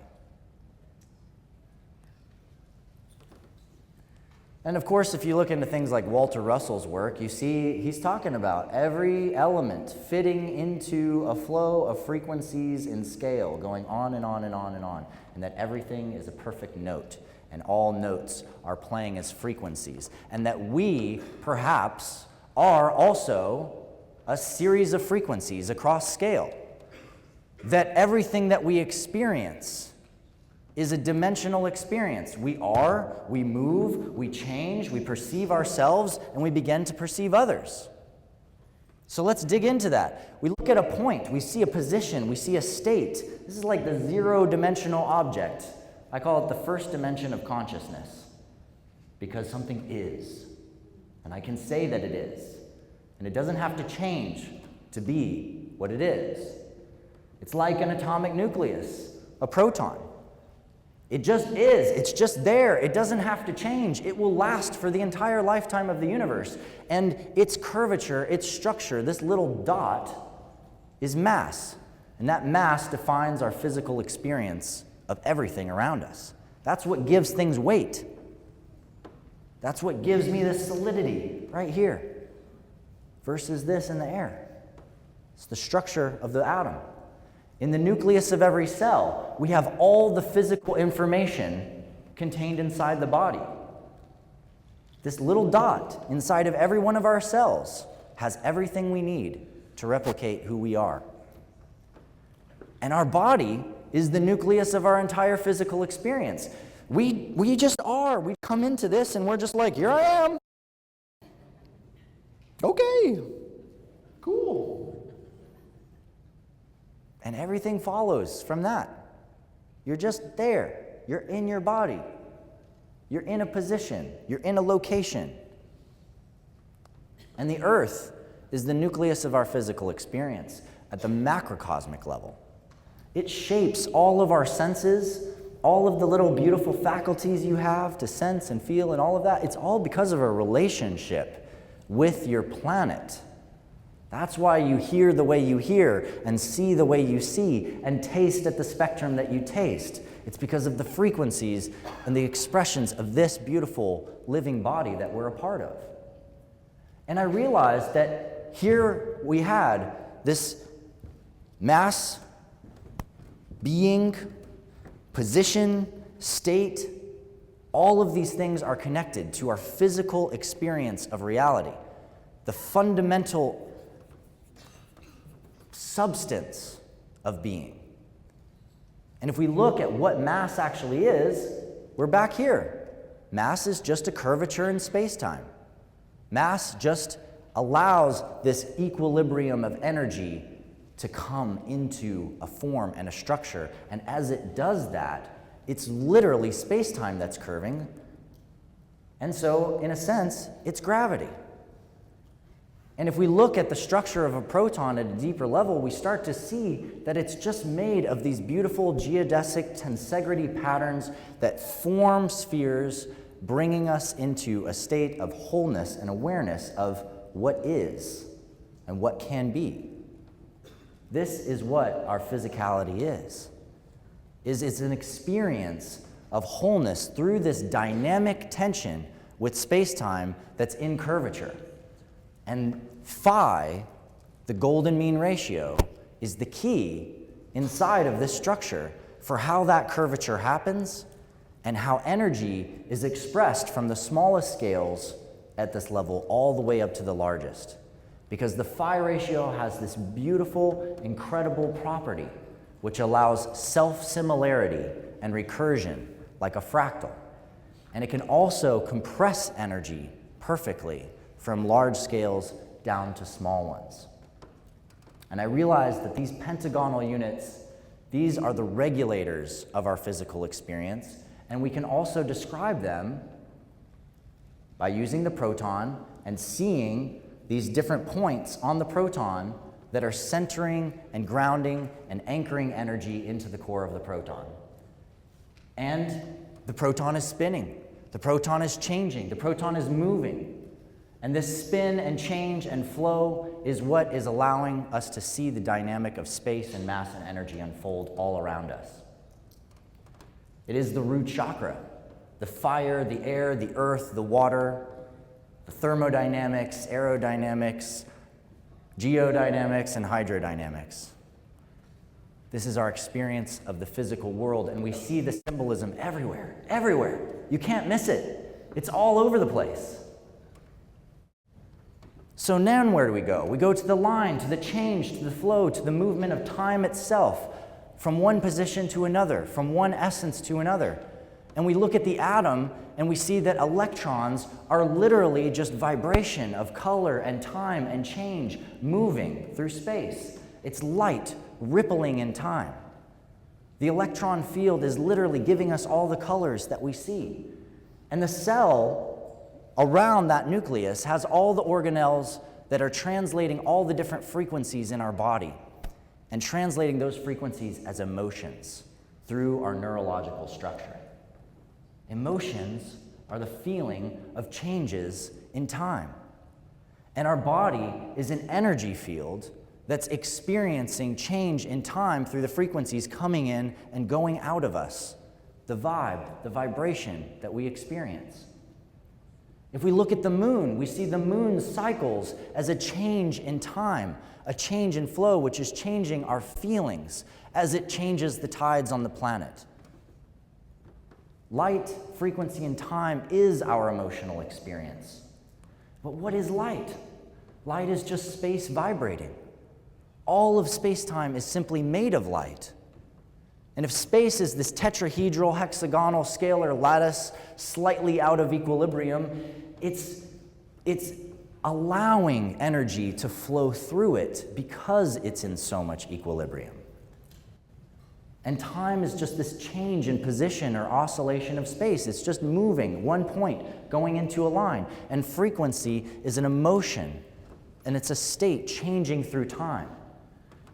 And of course, if you look into things like Walter Russell's work, you see he's talking about every element fitting into a flow of frequencies in scale, going on and on and on and on, and that everything is a perfect note, and all notes are playing as frequencies, and that we, perhaps, are also a series of frequencies across scale, that everything that we experience is a dimensional experience. We are, we move, we change, we perceive ourselves, and we begin to perceive others. So let's dig into that. We look at a point, we see a position, we see a state. This is like the zero-dimensional object. I call it the first dimension of consciousness, because something is, and I can say that it is, and it doesn't have to change to be what it is. It's like an atomic nucleus, a proton. It just is. It's just there. It doesn't have to change. It will last for the entire lifetime of the universe. And its curvature, its structure, this little dot, is mass. And that mass defines our physical experience of everything around us. That's what gives things weight. That's what gives me this solidity right here versus this in the air. It's the structure of the atom. In the nucleus of every cell, we have all the physical information contained inside the body. This little dot inside of every one of our cells has everything we need to replicate who we are. And our body is the nucleus of our entire physical experience. We just are. We come into this and we're just like, here I am. Okay, cool. And everything follows from that. You're just there. You're in your body. You're in a position. You're in a location. And the earth is the nucleus of our physical experience at the macrocosmic level. It shapes all of our senses, all of the little beautiful faculties you have to sense and feel and all of that. It's all because of a relationship with your planet. That's why you hear the way you hear and see the way you see and taste at the spectrum that you taste. It's because of the frequencies and the expressions of this beautiful living body that we're a part of. And I realized that here we had this mass, being, position, state. All of these things are connected to our physical experience of reality. The fundamental substance of being. And if we look at what mass actually is, we're back here. Mass is just a curvature in space-time. Mass just allows this equilibrium of energy to come into a form and a structure. And as it does that, it's literally space-time that's curving. And so, in a sense, it's gravity. And if we look at the structure of a proton at a deeper level, we start to see that it's just made of these beautiful geodesic tensegrity patterns that form spheres, bringing us into a state of wholeness and awareness of what is and what can be. This is what our physicality is. It's an experience of wholeness through this dynamic tension with space-time that's in curvature. And phi, the golden mean ratio, is the key inside of this structure for how that curvature happens and how energy is expressed from the smallest scales at this level all the way up to the largest. Because the phi ratio has this beautiful, incredible property which allows self-similarity and recursion like a fractal. And it can also compress energy perfectly from large scales down to small ones. And I realized that these pentagonal units, these are the regulators of our physical experience, and we can also describe them by using the proton and seeing these different points on the proton that are centering and grounding and anchoring energy into the core of the proton. And the proton is spinning, the proton is changing, the proton is moving. And this spin and change and flow is what is allowing us to see the dynamic of space and mass and energy unfold all around us. It is the root chakra, the fire, the air, the earth, the water, the thermodynamics, aerodynamics, geodynamics, and hydrodynamics. This is our experience of the physical world, and we see the symbolism everywhere, everywhere. You can't miss it. It's all over the place. So now where do we go? We go to the line, to the change, to the flow, to the movement of time itself, from one position to another, from one essence to another. And we look at the atom and we see that electrons are literally just vibration of color and time and change moving through space. It's light rippling in time. The electron field is literally giving us all the colors that we see. And the cell around that nucleus has all the organelles that are translating all the different frequencies in our body and translating those frequencies as emotions through our neurological structure. Emotions are the feeling of changes in time. And our body is an energy field that's experiencing change in time through the frequencies coming in and going out of us, the vibe, the vibration that we experience. If we look at the moon, we see the moon's cycles as a change in time, a change in flow, which is changing our feelings as it changes the tides on the planet. Light, frequency, and time is our emotional experience. But what is light? Light is just space vibrating. All of space-time is simply made of light. And if space is this tetrahedral, hexagonal, scalar lattice, slightly out of equilibrium, it's allowing energy to flow through it because it's in so much equilibrium. And time is just this change in position or oscillation of space. It's just moving, one point going into a line. And frequency is an emotion, and it's a state changing through time.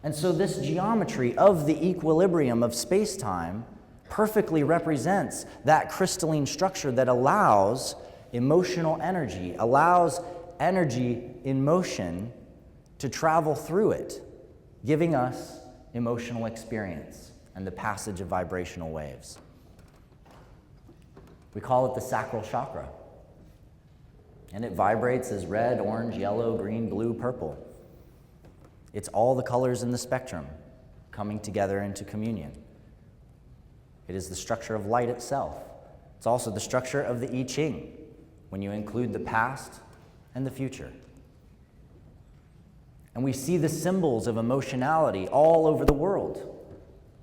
And so this geometry of the equilibrium of space-time perfectly represents that crystalline structure that allows emotional energy, allows energy in motion to travel through it, giving us emotional experience and the passage of vibrational waves. We call it the sacral chakra. And it vibrates as red, orange, yellow, green, blue, purple. It's all the colors in the spectrum coming together into communion. It is the structure of light itself. It's also the structure of the I-Ching, when you include the past and the future. And we see the symbols of emotionality all over the world,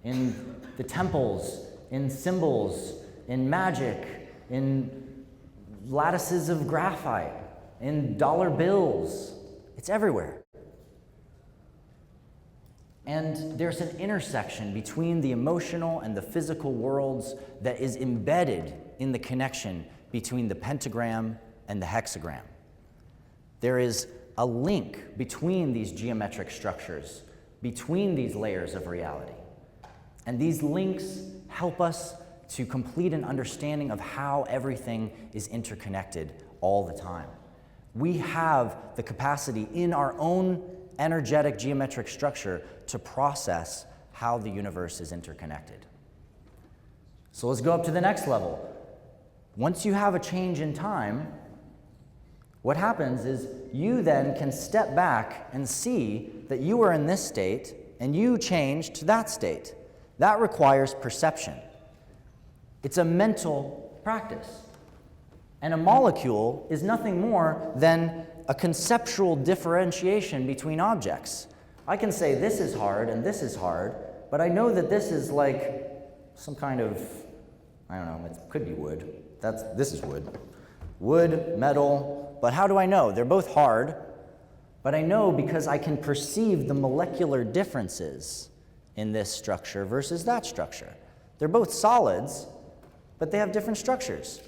in the temples, in symbols, in magic, in lattices of graphite, in dollar bills. It's everywhere. And there's an intersection between the emotional and the physical worlds that is embedded in the connection between the pentagram and the hexagram. There is a link between these geometric structures, between these layers of reality. And these links help us to complete an understanding of how everything is interconnected all the time. We have the capacity in our own energetic geometric structure to process how the universe is interconnected. So let's go up to the next level. Once you have a change in time, what happens is you then can step back and see that you are in this state and you change to that state. That requires perception. It's a mental practice. And a molecule is nothing more than a conceptual differentiation between objects. I can say this is hard and this is hard, but I know that this is like some kind of, I don't know, it could be wood. This is wood. Wood, metal, but how do I know? They're both hard, but I know because I can perceive the molecular differences in this structure versus that structure. They're both solids, but they have different structures.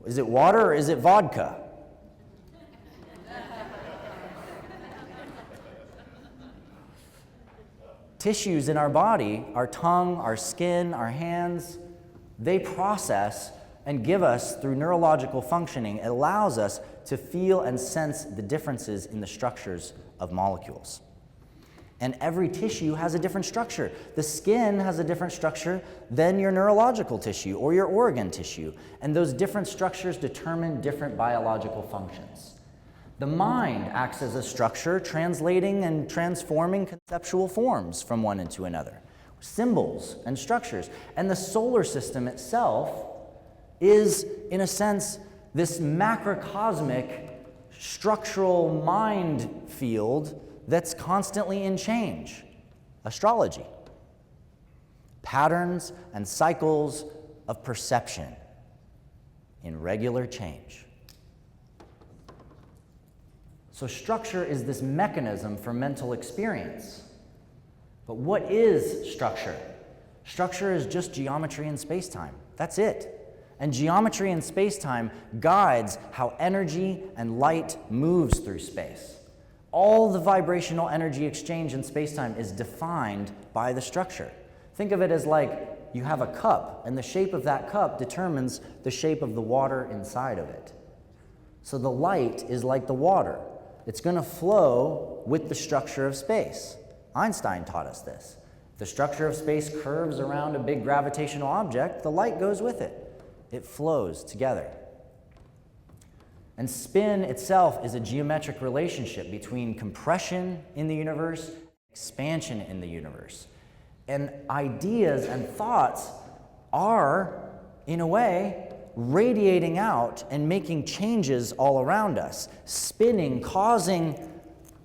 Is it water or is it vodka? Tissues in our body, our tongue, our skin, our hands, they process and give us, through neurological functioning, it allows us to feel and sense the differences in the structures of molecules. And every tissue has a different structure. The skin has a different structure than your neurological tissue or your organ tissue. And those different structures determine different biological functions. The mind acts as a structure, translating and transforming conceptual forms from one into another, symbols and structures. And the solar system itself is, in a sense, this macrocosmic structural mind field that's constantly in change. Astrology. Patterns and cycles of perception in regular change. So structure is this mechanism for mental experience. But what is structure? Structure is just geometry in space-time. That's it. And geometry in space-time guides how energy and light moves through space. All the vibrational energy exchange in space-time is defined by the structure. Think of it as like you have a cup, and the shape of that cup determines the shape of the water inside of it. So the light is like the water. It's going to flow with the structure of space. Einstein taught us this. The structure of space curves around a big gravitational object, the light goes with it. It flows together. And spin itself is a geometric relationship between compression in the universe, expansion in the universe. And ideas and thoughts are, in a way, radiating out and making changes all around us, spinning, causing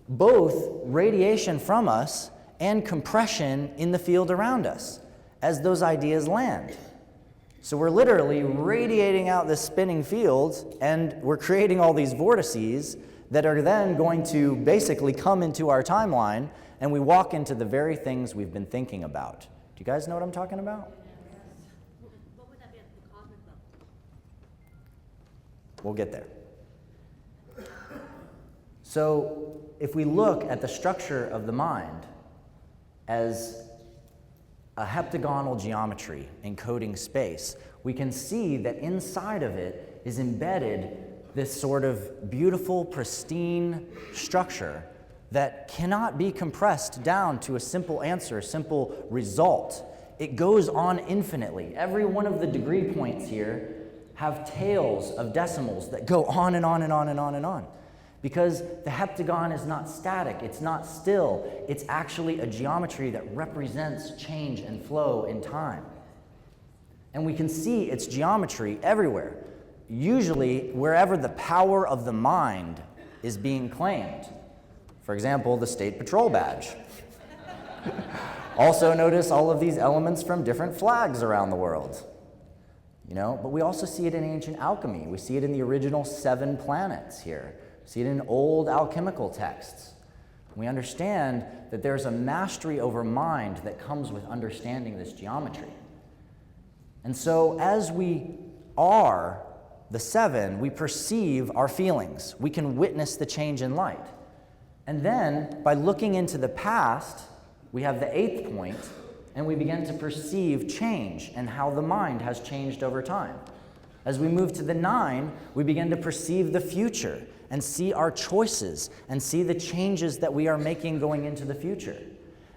both radiation from us and compression in the field around us as those ideas land. So we're literally radiating out this spinning field, and we're creating all these vortices that are then going to basically come into our timeline, and we walk into the very things we've been thinking about. Do you guys know what I'm talking about? What would that be at the cosmic level? We'll get there. So if we look at the structure of the mind as a heptagonal geometry encoding space, we can see that inside of it is embedded this sort of beautiful, pristine structure that cannot be compressed down to a simple answer, a simple result. It goes on infinitely. Every one of the degree points here have tails of decimals that go on and on and on and on and on. Because the heptagon is not static, it's not still, it's actually a geometry that represents change and flow in time. And we can see its geometry everywhere, usually wherever the power of the mind is being claimed. For example, the State Patrol badge. Also notice all of these elements from different flags around the world. But we also see it in ancient alchemy. We see it in the original 7 planets here. See it in old alchemical texts. We understand that there's a mastery over mind that comes with understanding this geometry. And so as we are the 7, we perceive our feelings. We can witness the change in light. And then, by looking into the past, we have the 8th point, and we begin to perceive change and how the mind has changed over time. As we move to the 9, we begin to perceive the future and see our choices and see the changes that we are making going into the future.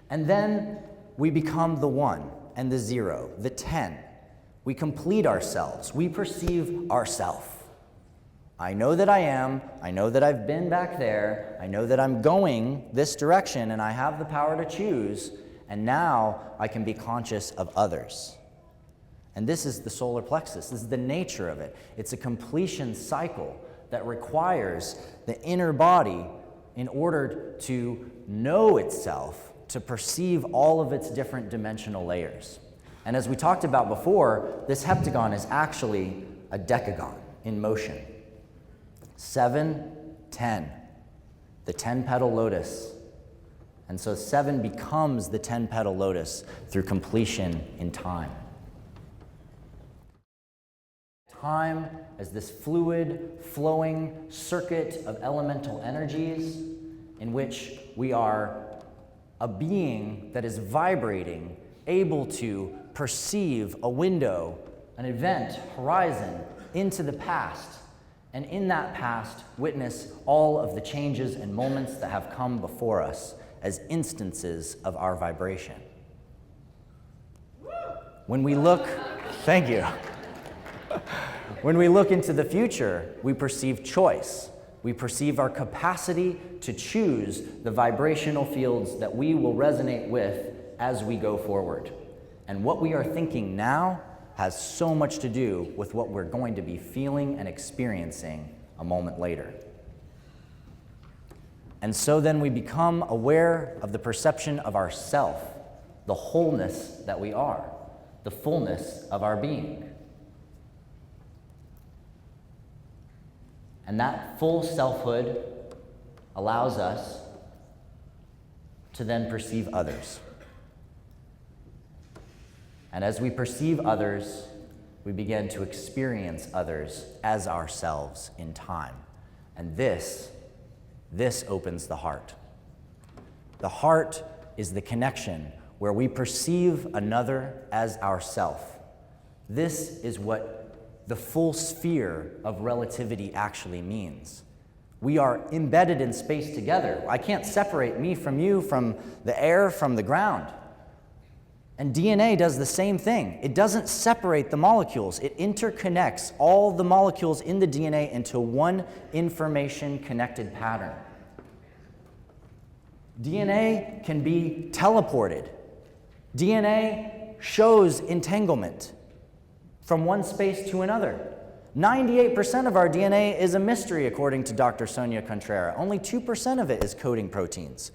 And then we become the 1 and the 0, the 10. We complete ourselves. We perceive ourself. I know that I am. I know that I've been back there. I know that I'm going this direction and I have the power to choose. And now I can be conscious of others. And this is the solar plexus. This is the nature of it. It's a completion cycle that requires the inner body, in order to know itself, to perceive all of its different dimensional layers. And as we talked about before, this heptagon is actually a decagon in motion. 7, 10, the 10-petal lotus. And so 7 becomes the 10-petal lotus through completion in time. Time as this fluid, flowing circuit of elemental energies in which we are a being that is vibrating, able to perceive a window, an event, horizon into the past, and in that past witness all of the changes and moments that have come before us as instances of our vibration. When we look, thank you. When we look into the future, we perceive choice. We perceive our capacity to choose the vibrational fields that we will resonate with as we go forward. And what we are thinking now has so much to do with what we're going to be feeling and experiencing a moment later. And so then we become aware of the perception of ourself, the wholeness that we are, the fullness of our being. And that full selfhood allows us to then perceive others. And as we perceive others, we begin to experience others as ourselves in time. And this opens the heart. The heart is the connection where we perceive another as ourself. This is what the full sphere of relativity actually means. We are embedded in space together. I can't separate me from you, from the air, from the ground. And DNA does the same thing. It doesn't separate the molecules. It interconnects all the molecules in the DNA into one information-connected pattern. DNA can be teleported. DNA shows entanglement from one space to another. 98% of our DNA is a mystery, according to Dr. Sonia Contreras. Only 2% of it is coding proteins.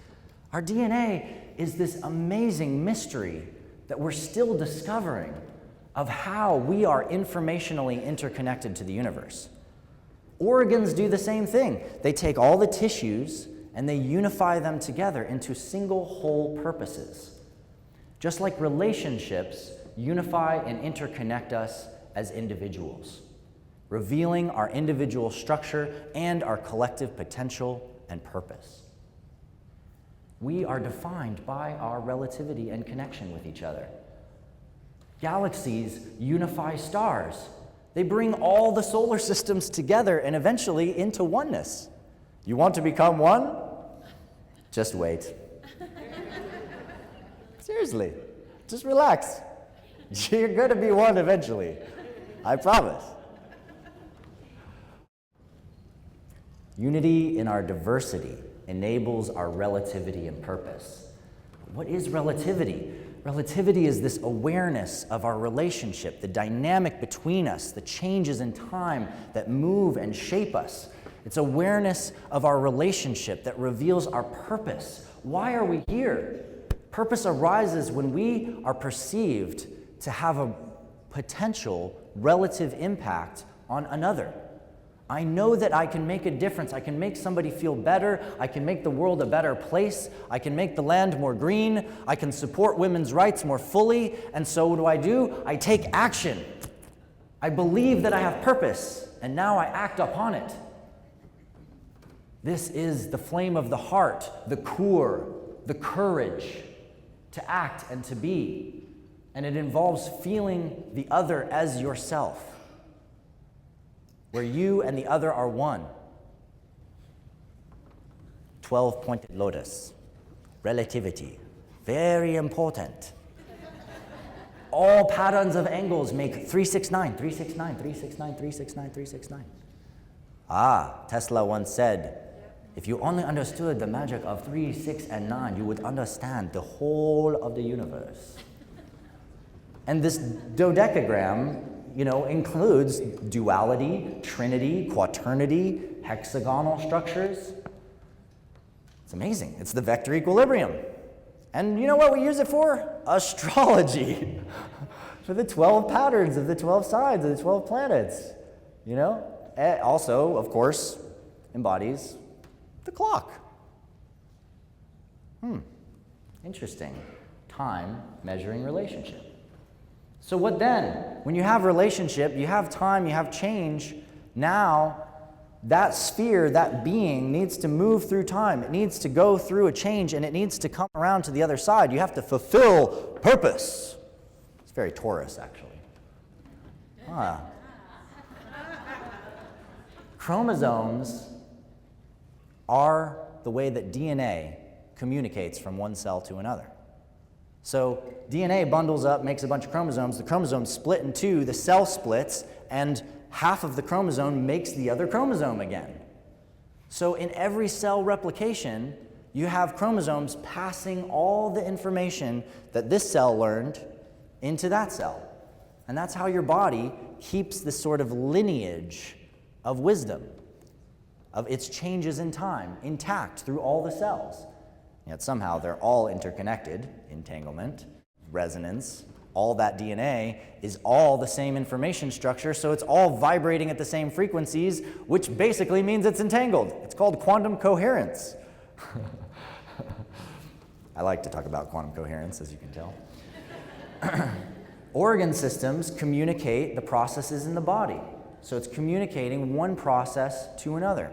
Our DNA is this amazing mystery that we're still discovering of how we are informationally interconnected to the universe. Organs do the same thing. They take all the tissues and they unify them together into single whole purposes. Just like relationships unify and interconnect us as individuals, revealing our individual structure and our collective potential and purpose. We are defined by our relativity and connection with each other. Galaxies unify stars. They bring all the solar systems together and eventually into oneness. You want to become one? Just wait. Seriously, just relax. You're going to be one eventually. I promise. Unity in our diversity enables our relativity and purpose. What is relativity? Relativity is this awareness of our relationship, the dynamic between us, the changes in time that move and shape us. It's awareness of our relationship that reveals our purpose. Why are we here? Purpose arises when we are perceived to have a potential relative impact on another. I know that I can make a difference. I can make somebody feel better. I can make the world a better place. I can make the land more green. I can support women's rights more fully. And so what do? I take action. I believe that I have purpose, and now I act upon it. This is the flame of the heart, the core, the courage to act and to be. And it involves feeling the other as yourself, where you and the other are one. 12-pointed lotus, relativity, very important. All patterns of angles make 369, 369, 369, 369, 369. Tesla once said, if you only understood the magic of 3, 6, and 9, you would understand the whole of the universe. And this dodecagram, includes duality, trinity, quaternity, hexagonal structures. It's amazing. It's the vector equilibrium. And you know what we use it for? Astrology. For the 12 patterns of the 12 signs of the 12 planets. It also, of course, embodies the clock. Interesting. Time measuring relationship. So what then? When you have relationship, you have time, you have change, now that sphere, that being, needs to move through time. It needs to go through a change, and it needs to come around to the other side. You have to fulfill purpose. It's very Taurus, actually. Chromosomes are the way that DNA communicates from one cell to another. So DNA bundles up, makes a bunch of chromosomes. The chromosomes split in two, the cell splits, and half of the chromosome makes the other chromosome again. So in every cell replication, you have chromosomes passing all the information that this cell learned into that cell. And that's how your body keeps this sort of lineage of wisdom, of its changes in time, intact through all the cells. Yet somehow they're all interconnected, entanglement, resonance, all that DNA is all the same information structure, so it's all vibrating at the same frequencies, which basically means it's entangled. It's called quantum coherence. I like to talk about quantum coherence, as you can tell. Organ systems communicate the processes in the body. So it's communicating one process to another.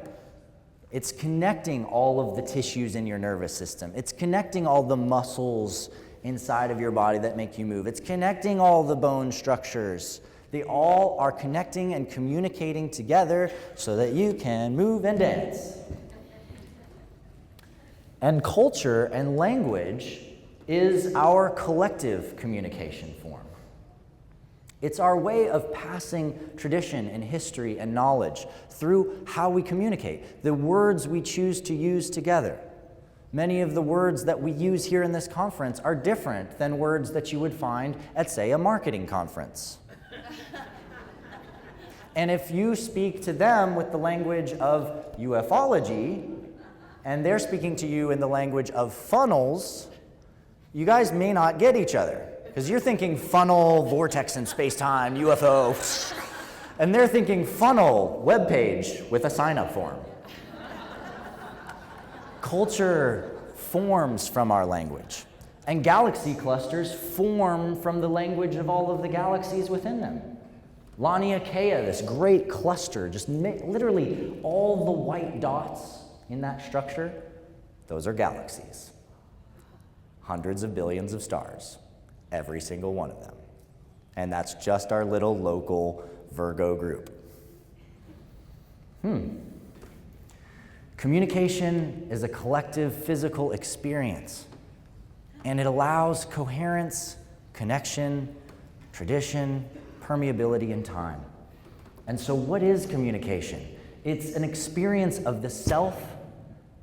It's connecting all of the tissues in your nervous system. It's connecting all the muscles inside of your body that make you move. It's connecting all the bone structures. They all are connecting and communicating together so that you can move and dance. And culture and language is our collective communication form. It's our way of passing tradition and history and knowledge through how we communicate, the words we choose to use together. Many of the words that we use here in this conference are different than words that you would find at, say, a marketing conference. And if you speak to them with the language of ufology, and they're speaking to you in the language of funnels, you guys may not get each other. Because you're thinking funnel, vortex in space-time, UFO, and they're thinking funnel, web page with a sign-up form. Culture forms from our language, and galaxy clusters form from the language of all of the galaxies within them. Laniakea, this great cluster, just literally all the white dots in that structure, those are galaxies. Hundreds of billions of stars, every single one of them. And that's just our little local Virgo group. Communication is a collective physical experience, and it allows coherence, connection, tradition, permeability, and time. And so what is communication? It's an experience of the self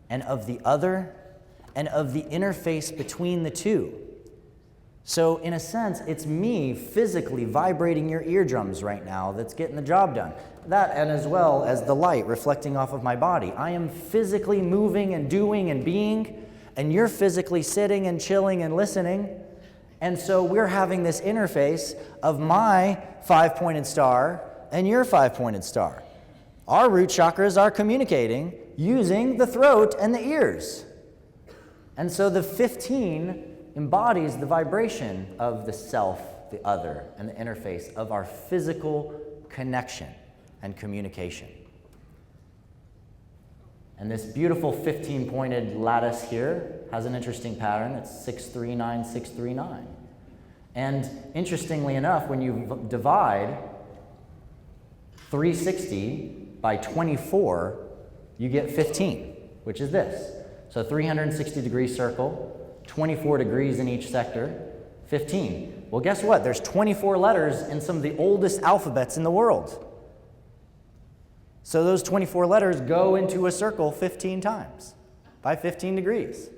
and of the other and of the interface between the two. So in a sense, it's me physically vibrating your eardrums right now that's getting the job done. That, and as well as the light reflecting off of my body. I am physically moving and doing and being, and you're physically sitting and chilling and listening. And so we're having this interface of my 5-pointed star and your 5-pointed star. Our root chakras are communicating using the throat and the ears. And so the 15 embodies the vibration of the self, the other, and the interface of our physical connection and communication. And this beautiful 15-pointed lattice here has an interesting pattern. It's 639, 639. And interestingly enough, when you divide 360 by 24, you get 15, which is this. So 360-degree circle, 24 degrees in each sector, 15. Well, guess what? There's 24 letters in some of the oldest alphabets in the world. So those 24 letters go into a circle 15 times by 15 degrees.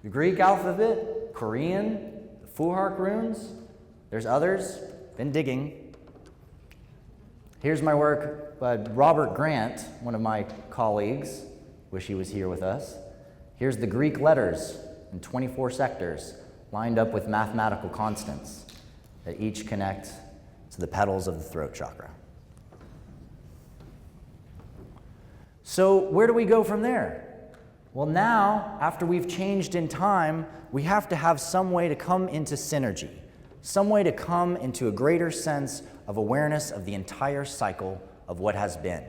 The Greek alphabet, Korean, the Fuhark runes, there's others, been digging. Here's my work by Robert Grant, one of my colleagues. Wish he was here with us. Here's the Greek letters in 24 sectors, lined up with mathematical constants that each connect to the petals of the throat chakra. So where do we go from there? Well, now, after we've changed in time, we have to have some way to come into synergy, some way to come into a greater sense of awareness of the entire cycle of what has been.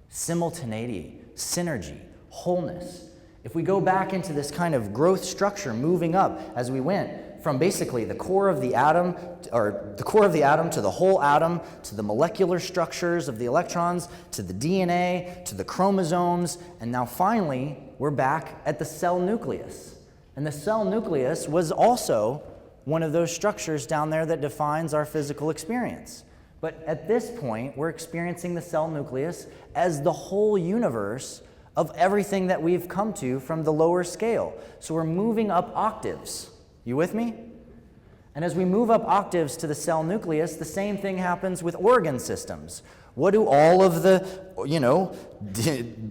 Simultaneity, synergy, wholeness. If we go back into this kind of growth structure, moving up as we went from basically the core of the atom, or the core of the atom to the whole atom, to the molecular structures of the electrons, to the DNA, to the chromosomes, and now finally we're back at the cell nucleus. And the cell nucleus was also one of those structures down there that defines our physical experience. But at this point, we're experiencing the cell nucleus as the whole universe of everything that we've come to from the lower scale. So we're moving up octaves. You with me? And as we move up octaves to the cell nucleus, the same thing happens with organ systems. What do all of the,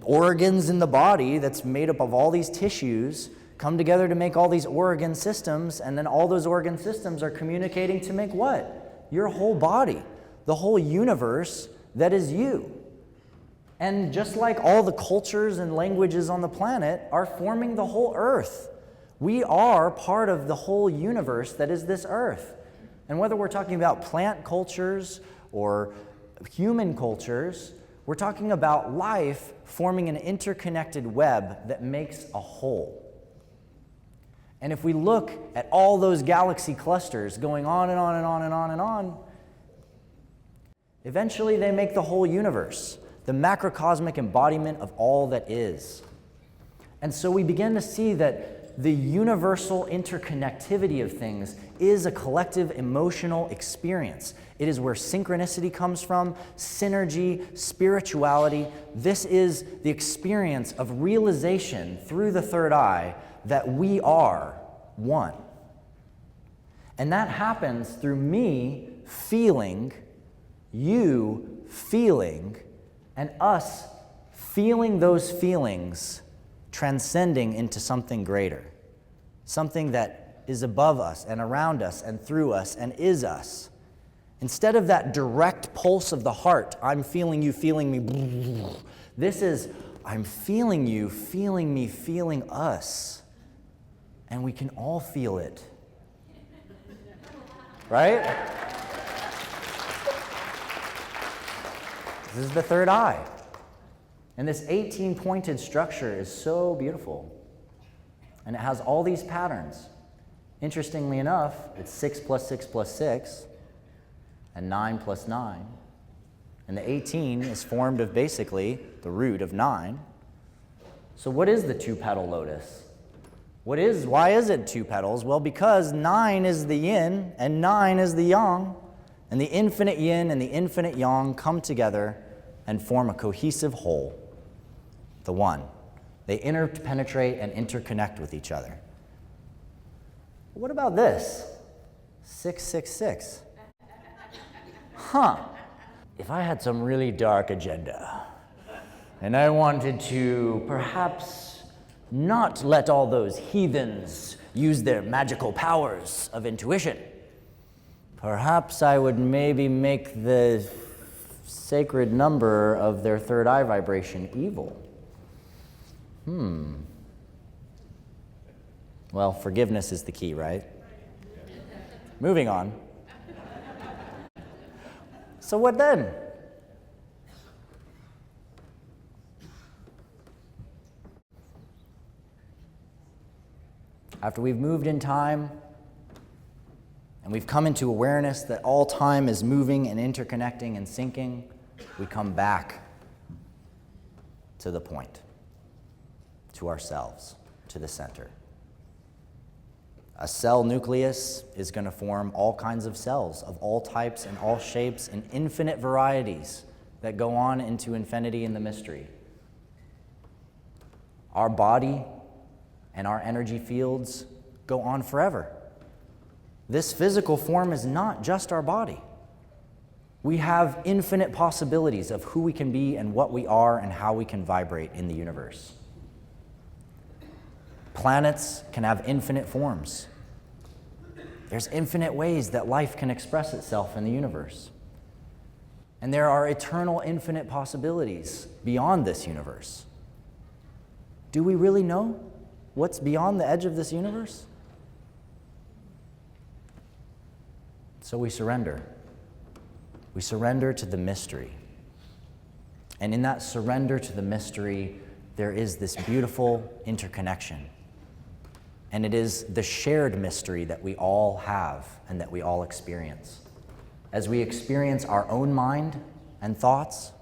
organs in the body that's made up of all these tissues come together to make all these organ systems, and then all those organ systems are communicating to make what? Your whole body, the whole universe that is you. And just like all the cultures and languages on the planet are forming the whole earth, we are part of the whole universe that is this earth. And whether we're talking about plant cultures or human cultures, we're talking about life forming an interconnected web that makes a whole. And if we look at all those galaxy clusters going on and on and on and on and on, eventually they make the whole universe, the macrocosmic embodiment of all that is. And so we begin to see that the universal interconnectivity of things is a collective emotional experience. It is where synchronicity comes from, synergy, spirituality. This is the experience of realization through the third eye that we are one. And that happens through me feeling, you feeling, and us feeling those feelings transcending into something greater, something that is above us and around us and through us and is us. Instead of that direct pulse of the heart, I'm feeling you, feeling me, this is I'm feeling you, feeling me, feeling us. And we can all feel it. Right? This is the third eye. And this 18-pointed structure is so beautiful. And it has all these patterns. Interestingly enough, it's 6 plus 6 plus 6, and 9 plus 9. And the 18 is formed of basically the root of 9. So what is the two-petal lotus? Why is it 2 petals? Well, because 9 is the yin and 9 is the yang, and the infinite yin and the infinite yang come together and form a cohesive whole, the one. They interpenetrate and interconnect with each other. What about this? 666. If I had some really dark agenda, and I wanted to perhaps not let all those heathens use their magical powers of intuition, perhaps I would maybe make the sacred number of their third eye vibration evil. Well, forgiveness is the key, right? Moving on. So what then? After we've moved in time, and we've come into awareness that all time is moving and interconnecting and syncing, we come back to the point, to ourselves, to the center. A cell nucleus is going to form all kinds of cells of all types and all shapes and infinite varieties that go on into infinity in the mystery. Our body and our energy fields go on forever. This physical form is not just our body. We have infinite possibilities of who we can be and what we are and how we can vibrate in the universe. Planets can have infinite forms. There's infinite ways that life can express itself in the universe. And there are eternal, infinite possibilities beyond this universe. Do we really know what's beyond the edge of this universe? So we surrender. We surrender to the mystery. And in that surrender to the mystery, there is this beautiful interconnection. And it is the shared mystery that we all have and that we all experience. As we experience our own mind and thoughts,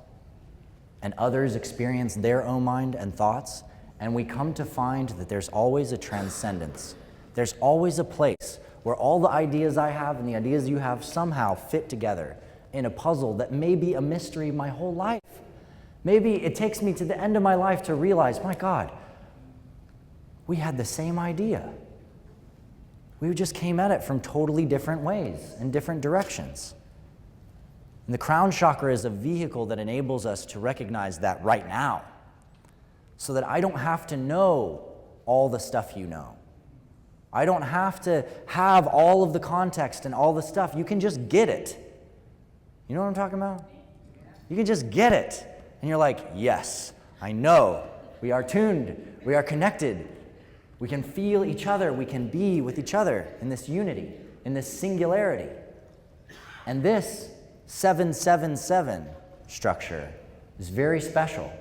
and others experience their own mind and thoughts, and we come to find that there's always a transcendence. There's always a place where all the ideas I have and the ideas you have somehow fit together in a puzzle that may be a mystery my whole life. Maybe it takes me to the end of my life to realize, my God, we had the same idea. We just came at it from totally different ways and different directions. And the crown chakra is a vehicle that enables us to recognize that right now, so that I don't have to know all the stuff you know. I don't have to have all of the context and all the stuff. You can just get it. You know what I'm talking about? You can just get it. And you're like, yes, I know. We are tuned. We are connected. We can feel each other. We can be with each other in this unity, in this singularity. And this 777 structure is very special.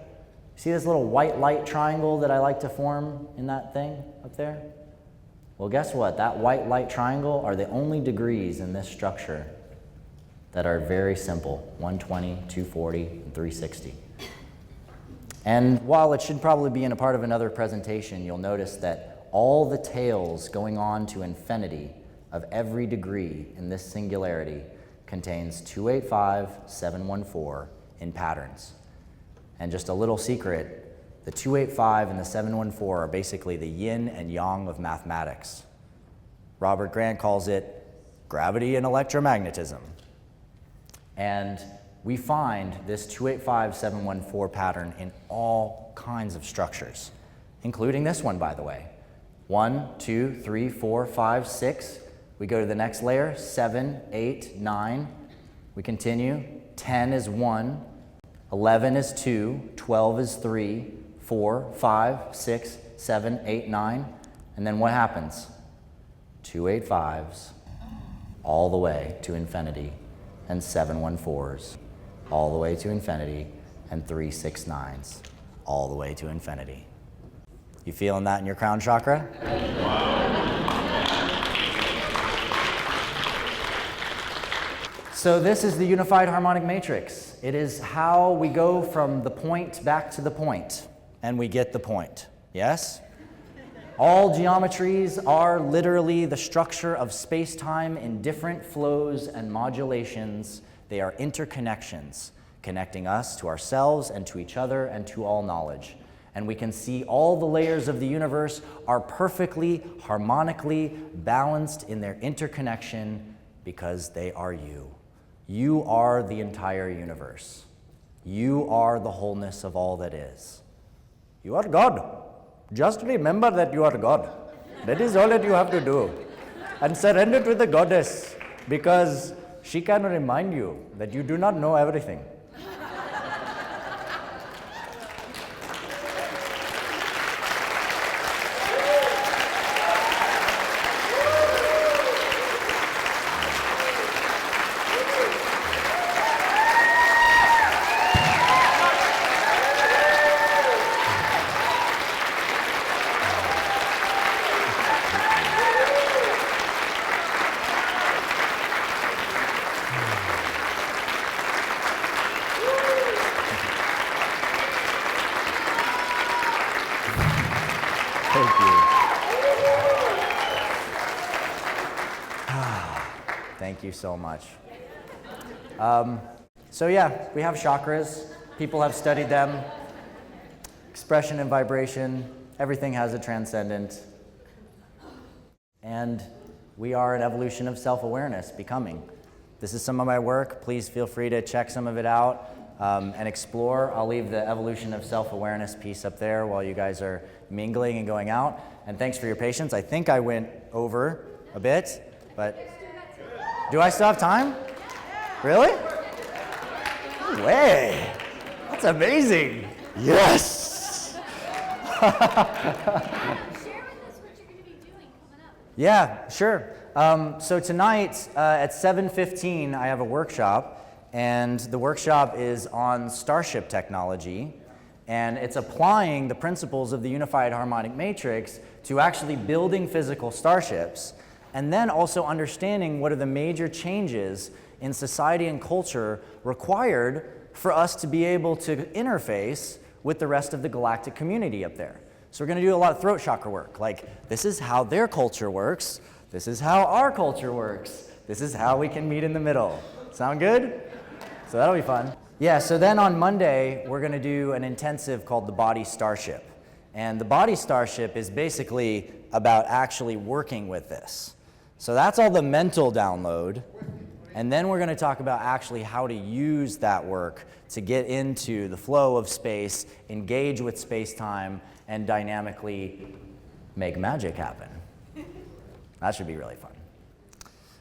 See this little white light triangle that I like to form in that thing up there? Well, guess what? That white light triangle are the only degrees in this structure that are very simple: 120, 240, and 360. And while it should probably be in a part of another presentation, you'll notice that all the tails going on to infinity of every degree in this singularity contains 285, 714 in patterns. And just a little secret, the 285 and the 714 are basically the yin and yang of mathematics. Robert Grant calls it gravity and electromagnetism. And we find this 285, 714 pattern in all kinds of structures, including this one, by the way. 1, 2, 3, 4, 5, 6. We go to the next layer, 7, 8, 9. We continue. 10 is 1. 11 is 2. 12 is 3. 4, 5, 6, 7, 8, 9. And then what happens? 285s all the way to infinity, and 714s all the way to infinity, and 369s all the way to infinity. You feeling that in your crown chakra? So this is the unified harmonic matrix. It is how we go from the point back to the point, and we get the point. Yes? All geometries are literally the structure of space-time in different flows and modulations. They are interconnections, connecting us to ourselves and to each other and to all knowledge. And we can see all the layers of the universe are perfectly, harmonically balanced in their interconnection because they are you. You are the entire universe. You are the wholeness of all that is. You are God. Just remember that you are God. That is all that you have to do. And surrender to the goddess, because she can remind you that you do not know everything. Thank you. Thank you so much. So yeah, we have chakras. People have studied them. Expression and vibration. Everything has a transcendent. And we are an evolution of self-awareness, becoming. This is some of my work. Please feel free to check some of it out and explore. I'll leave the evolution of self-awareness piece up there while you guys are mingling and going out. And thanks for your patience. I think I went over a bit, but do I still have time? Really? No way. That's amazing. Yes. Share with us what you're going to be doing coming up. Yeah, sure. So tonight at 7:15, I have a workshop, and the workshop is on starship technology, and it's applying the principles of the unified harmonic matrix to actually building physical starships, and then also understanding what are the major changes in society and culture required for us to be able to interface with the rest of the galactic community up there. So we're going to do a lot of throat chakra work, like this is how their culture works, this is how our culture works, this is how we can meet in the middle. Sound good? So that'll be fun. Yeah, so then on Monday, we're going to do an intensive called the Body Starship. And the Body Starship is basically about actually working with this. So that's all the mental download. And then we're going to talk about actually how to use that work to get into the flow of space, engage with space-time, and dynamically make magic happen. That should be really fun.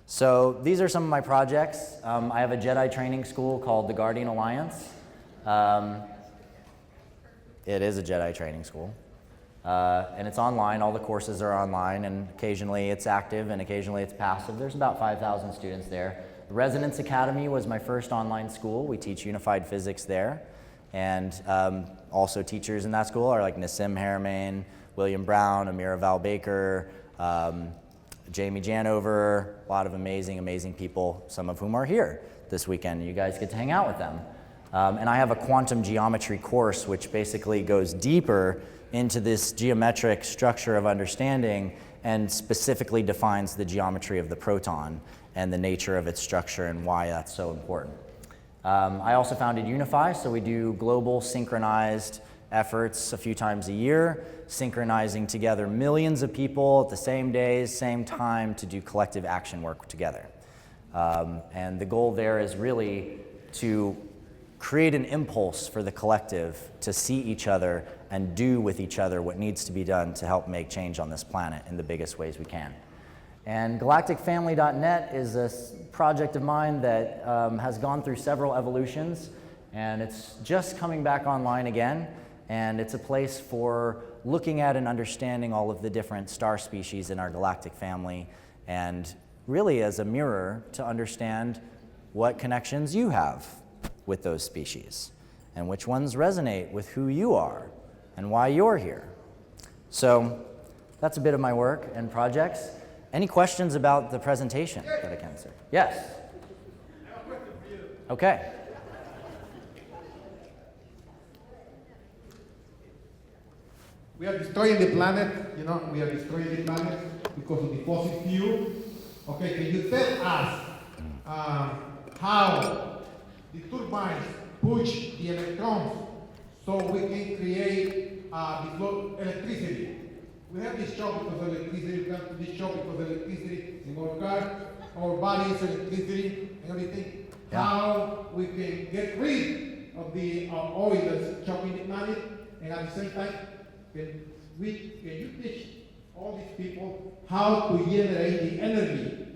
So these are some of my projects. I have a Jedi training school called the Guardian Alliance. It is a Jedi training school. And it's online. All the courses are online, and occasionally it's active and occasionally it's passive. There's about 5,000 students there. The Resonance Academy was my first online school. We teach unified physics there. And also teachers in that school are like Nassim Haramein, William Brown, Amira Val Baker, Jamie Janover, a lot of amazing, amazing people, some of whom are here this weekend. You guys get to hang out with them. And I have a quantum geometry course, which basically goes deeper into this geometric structure of understanding and specifically defines the geometry of the proton and the nature of its structure and why that's so important. I also founded UNIFY, so we do global synchronized efforts a few times a year, synchronizing together millions of people at the same days, same time to do collective action work together. And the goal there is really to create an impulse for the collective to see each other and do with each other what needs to be done to help make change on this planet in the biggest ways we can. And galacticfamily.net is a project of mine that has gone through several evolutions, and it's just coming back online again. And it's a place for looking at and understanding all of the different star species in our galactic family, and really as a mirror to understand what connections you have with those species and which ones resonate with who you are and why you're here. So that's a bit of my work and projects. Any questions about the presentation that I can answer? Yes? I have a question for you. Okay. We are destroying the planet, you know, we are destroying the planet because of the fossil fuel. Okay, can you tell us how the turbines push the electrons so we can create the flow electricity? We have this shock because of electricity, we have this shock because of electricity in our car, our body is electricity and everything. Yeah. How we can get rid of the oil that's choking the planet, and at the same time, can you teach all these people how to generate the energy?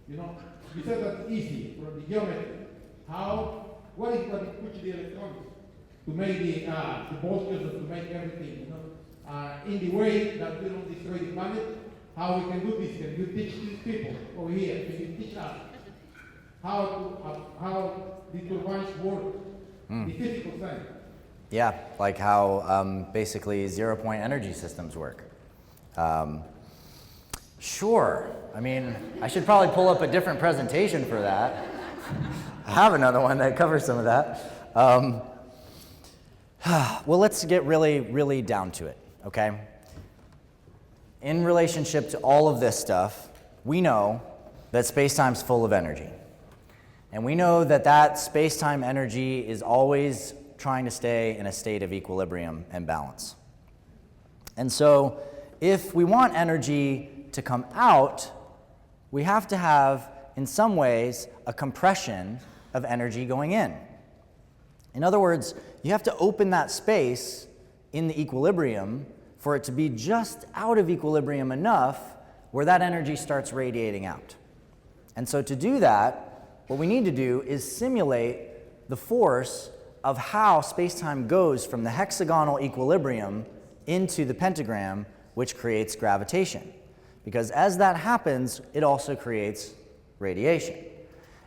You know, you said that's easy from the geometry. What is what it puts the electrons to make the bolsters, to make everything, you know, in the way that we don't destroy the planet? How we can do this? Can you teach these people over here? Can you teach us how the turbines work, the physical side? Yeah, like how basically zero-point energy systems work. Sure. I mean, I should probably pull up a different presentation for that. I have another one that covers some of that. Well, let's get really, really down to it, okay? In relationship to all of this stuff, we know that space-time's full of energy. And we know that that space-time energy is always trying to stay in a state of equilibrium and balance. And so if we want energy to come out, we have to have, in some ways, a compression of energy going in. In other words, you have to open that space in the equilibrium for it to be just out of equilibrium enough where that energy starts radiating out. And so to do that, what we need to do is simulate the force of how space-time goes from the hexagonal equilibrium into the pentagram, which creates gravitation. Because as that happens, it also creates radiation.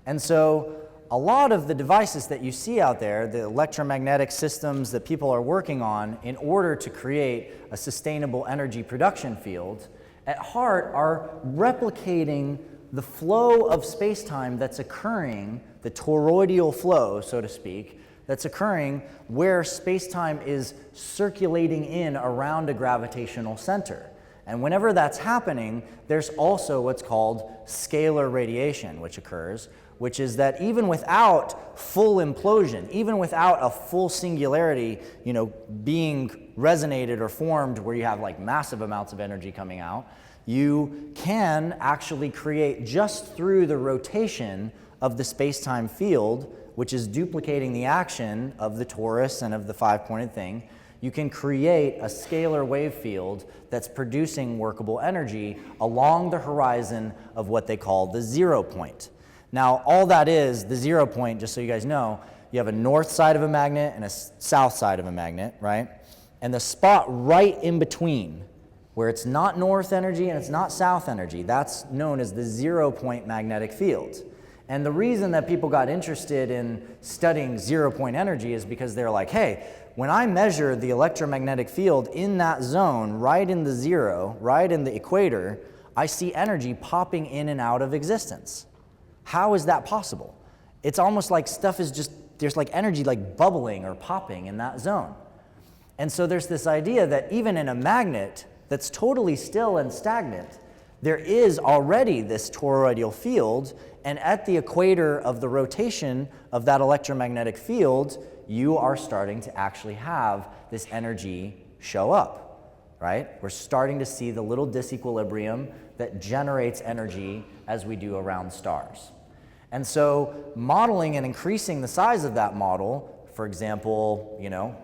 And so a lot of the devices that you see out there, the electromagnetic systems that people are working on in order to create a sustainable energy production field, at heart are replicating the flow of space-time that's occurring, the toroidal flow, so to speak, that's occurring where space-time is circulating in around a gravitational center. And whenever that's happening, there's also what's called scalar radiation, which occurs, which is that even without full implosion, even without a full singularity, you know, being resonated or formed where you have like massive amounts of energy coming out, you can actually create just through the rotation of the space-time field, which is duplicating the action of the torus and of the five-pointed thing, you can create a scalar wave field that's producing workable energy along the horizon of what they call the 0 point. Now, all that is, the 0 point, just so you guys know, you have a north side of a magnet and a south side of a magnet, right? And the spot right in between, where it's not north energy and it's not south energy, that's known as the 0 point magnetic field. And the reason that people got interested in studying 0 point energy is because they're like, hey, when I measure the electromagnetic field in that zone, right in the zero, right in the equator, I see energy popping in and out of existence. How is that possible? It's almost like stuff is just, there's like energy like bubbling or popping in that zone. And so there's this idea that even in a magnet that's totally still and stagnant, there is already this toroidal field, and at the equator of the rotation of that electromagnetic field, you are starting to actually have this energy show up, right? We're starting to see the little disequilibrium that generates energy as we do around stars. And so modeling and increasing the size of that model, for example, you know,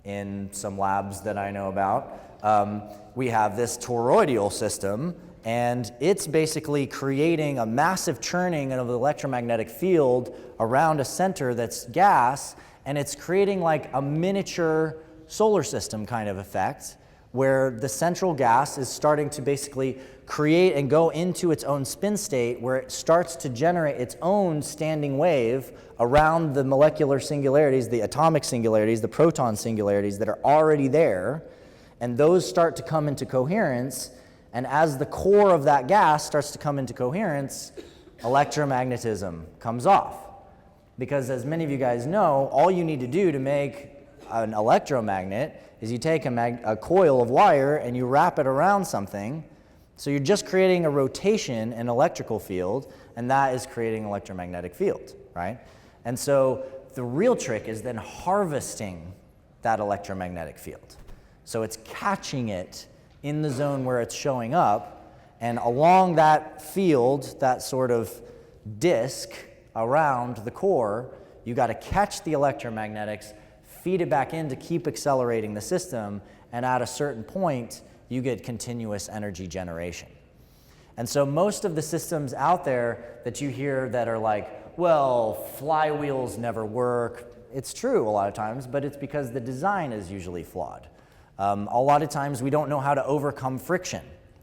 in some labs that I know about, we have this toroidal system, and it's basically creating a massive churning of the electromagnetic field around a center that's gas, and it's creating like a miniature solar system kind of effect, where the central gas is starting to basically create and go into its own spin state, where it starts to generate its own standing wave around the molecular singularities, the atomic singularities, the proton singularities that are already there, and those start to come into coherence. And as the core of that gas starts to come into coherence, electromagnetism comes off. Because as many of you guys know, all you need to do to make an electromagnet is you take a coil of wire and you wrap it around something. So you're just creating a rotation in electrical field, and that is creating an electromagnetic field, right? And so the real trick is then harvesting that electromagnetic field. So it's catching it in the zone where it's showing up, and along that field, that sort of disk around the core, you got to catch the electromagnetics, feed it back in to keep accelerating the system, and at a certain point, you get continuous energy generation. And so most of the systems out there that you hear that are like, well, flywheels never work, it's true a lot of times, but it's because the design is usually flawed. A lot of times we don't know how to overcome friction,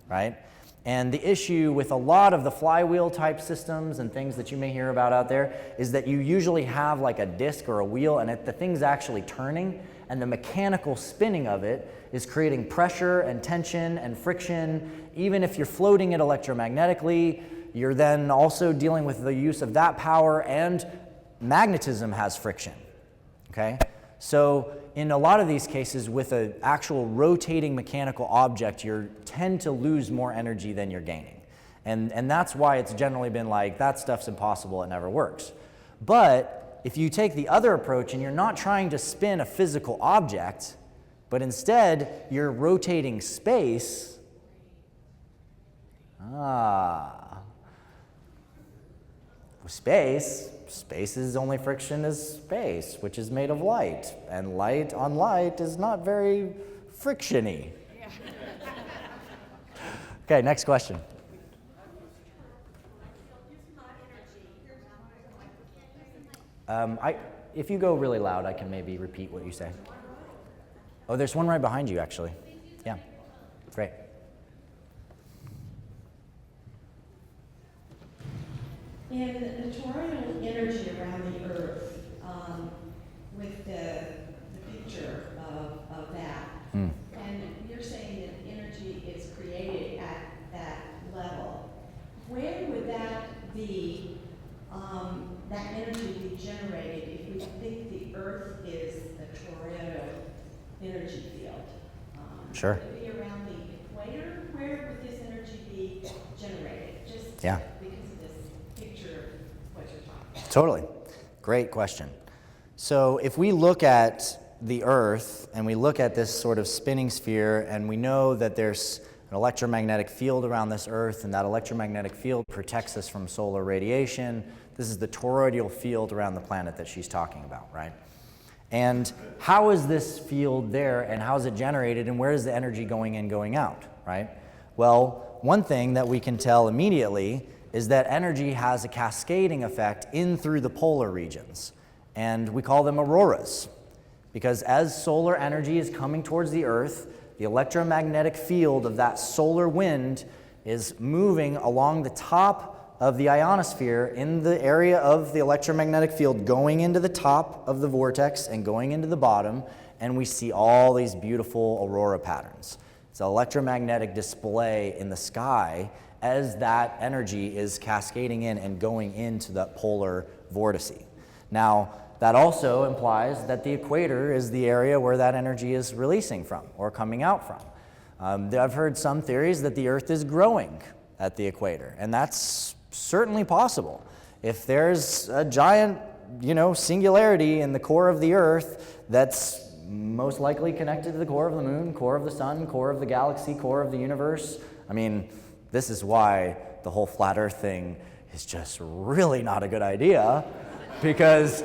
right? And the issue with a lot of the flywheel type systems and things that you may hear about out there is that you usually have like a disc or a wheel, and the thing's actually turning, and the mechanical spinning of it is creating pressure and tension and friction. Even if you're floating it electromagnetically, you're then also dealing with the use of that power, and magnetism has friction, okay? So in a lot of these cases, with an actual rotating mechanical object, you tend to lose more energy than you're gaining. And that's why it's generally been like, that stuff's impossible, it never works. But if you take the other approach and you're not trying to spin a physical object, but instead you're rotating space, Space's only friction is space, which is made of light, and light on light is not very friction-y. Yeah. Okay, next question. If you go really loud, I can maybe repeat what you say. Oh, there's one right behind you, actually. Yeah, great. In the toroidal energy around the Earth, with the picture of that, and you're saying that energy is created at that level, where would that be, that energy be generated if we think the Earth is a toroidal energy field? Sure. Would it be around the equator? Where would this energy be generated? Just yeah. Totally. Great question. So if we look at the Earth and we look at this sort of spinning sphere, and we know that there's an electromagnetic field around this Earth, and that electromagnetic field protects us from solar radiation. This is the toroidal field around the planet that she's talking about, right? And how is this field there, and how is it generated, and where is the energy going in, going out, right? Well, one thing that we can tell immediately is that energy has a cascading effect in through the polar regions, and we call them auroras. Because as solar energy is coming towards the Earth, the electromagnetic field of that solar wind is moving along the top of the ionosphere in the area of the electromagnetic field, going into the top of the vortex and going into the bottom, and we see all these beautiful aurora patterns. It's an electromagnetic display in the sky as that energy is cascading in and going into that polar vortice. Now, that also implies that the equator is the area where that energy is releasing from or coming out from. I've heard some theories that the Earth is growing at the equator, and that's certainly possible. If there's a giant, singularity in the core of the Earth that's most likely connected to the core of the moon, core of the sun, core of the galaxy, core of the universe, I mean, this is why the whole flat Earth thing is just really not a good idea. Because,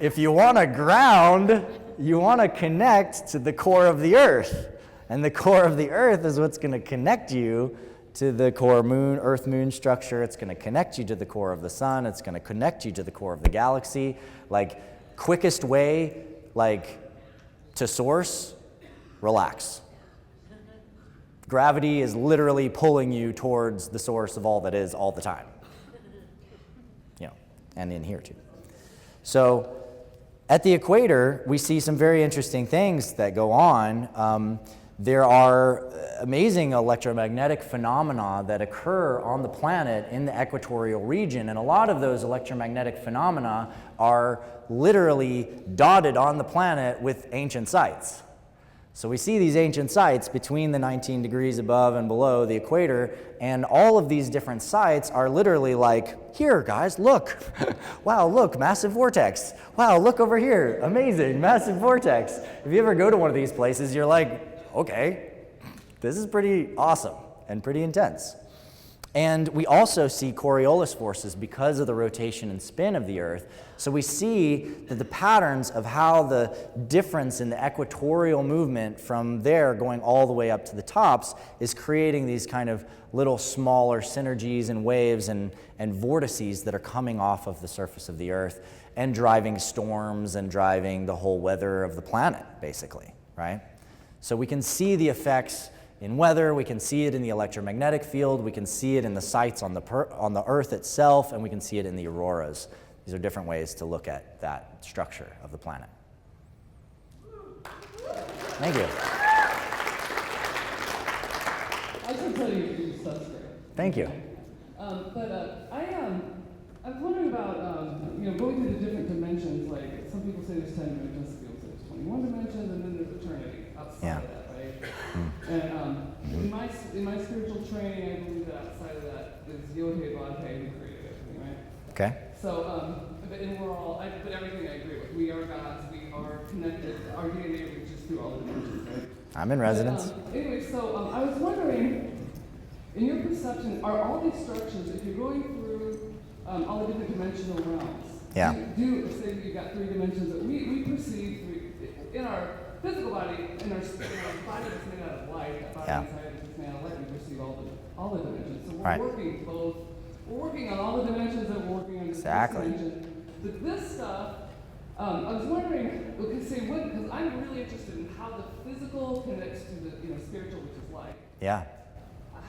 if you want to ground, you want to connect to the core of the Earth. And the core of the Earth is what's going to connect you to the core Earth-Moon structure. It's going to connect you to the core of the sun. It's going to connect you to the core of the galaxy. Quickest way, to source, relax. Gravity is literally pulling you towards the source of all that is all the time. And in here too. So at the equator, we see some very interesting things that go on. There are amazing electromagnetic phenomena that occur on the planet in the equatorial region, and a lot of those electromagnetic phenomena are literally dotted on the planet with ancient sites. So we see these ancient sites between the 19 degrees above and below the equator, and all of these different sites are literally here, guys, look. Wow, look, massive vortex. Wow, look over here, amazing, massive vortex. If you ever go to one of these places, you're okay, this is pretty awesome and pretty intense. And we also see Coriolis forces because of the rotation and spin of the Earth. So we see that the patterns of how the difference in the equatorial movement from there going all the way up to the tops is creating these kind of little smaller synergies and waves and vortices that are coming off of the surface of the Earth and driving storms and driving the whole weather of the planet, basically, right? So we can see the effects in weather, we can see it in the electromagnetic field, we can see it in the sites on the Earth itself, and we can see it in the auroras. These are different ways to look at that structure of the planet. Thank you. I can tell you stuff's great. Thank you. I was wondering about going through the different dimensions. Some people say there's 10 dimensions, some people say there's 21 dimensions, and then there's eternity outside of that, right? And in my spiritual training, I believe that outside of that is Yod-Heh Vav-Heh who created everything, right? Okay. So, and we're all, but everything I agree with. We are gods, we are connected, our DNA reaches through all the dimensions, right? I'm in residence. Anyway, I was wondering, in your perception, are all these structures, if you're going through all the different dimensional realms, Yeah. say you've got 3 dimensions that we perceive in our physical body, in our body that's made out of light, that body inside is made out of light, we perceive all the dimensions. So we're working on all the dimensions that we're working on this dimension. But this stuff, I was wondering, because I'm really interested in how the physical connects to the spiritual, which is light. Yeah.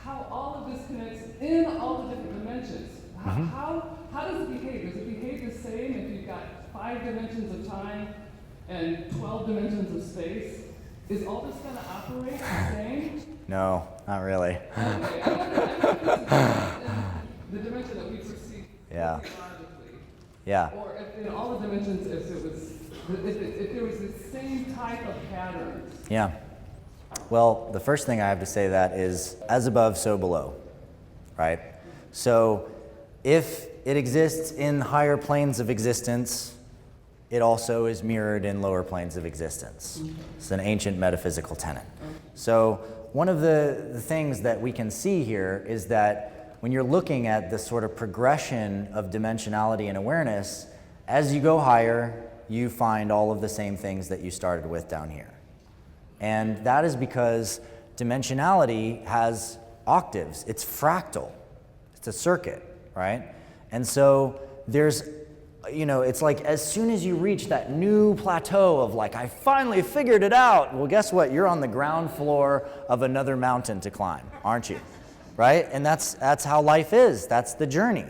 How all of this connects in all the different dimensions. How does it behave? Does it behave the same if you've got 5 dimensions of time and 12 dimensions of space? Is all this going to operate the same? No, not really. Okay, I the dimension that we perceive physiologically. Yeah. Or if in all the dimensions, if there was the same type of patterns. Yeah. Well, the first thing I have to say that is as above, so below, right? So if it exists in higher planes of existence, it also is mirrored in lower planes of existence. It's an ancient metaphysical tenet. So one of the things that we can see here is that when you're looking at this sort of progression of dimensionality and awareness, as you go higher, you find all of the same things that you started with down here. And that is because dimensionality has octaves. It's fractal. It's a circuit, right? And so there's, you know, it's like as soon as you reach that new plateau of like, I finally figured it out, well, guess what? You're on the ground floor of another mountain to climb, aren't you? Right? And that's how life is. That's the journey.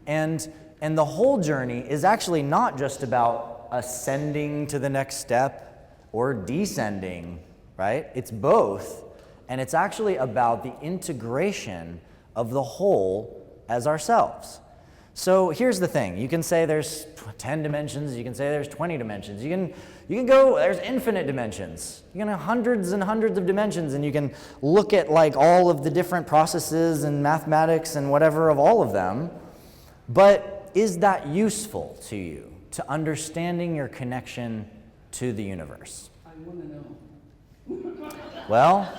And the whole journey is actually not just about ascending to the next step or descending, right? It's both. And it's actually about the integration of the whole as ourselves. So here's the thing. You can say there's 10 dimensions. You can say there's 20 dimensions. You can go, there's infinite dimensions. You can have hundreds and hundreds of dimensions, and you can look at like all of the different processes and mathematics and whatever of all of them. But is that useful to you, to understanding your connection to the universe? I want to know. Well,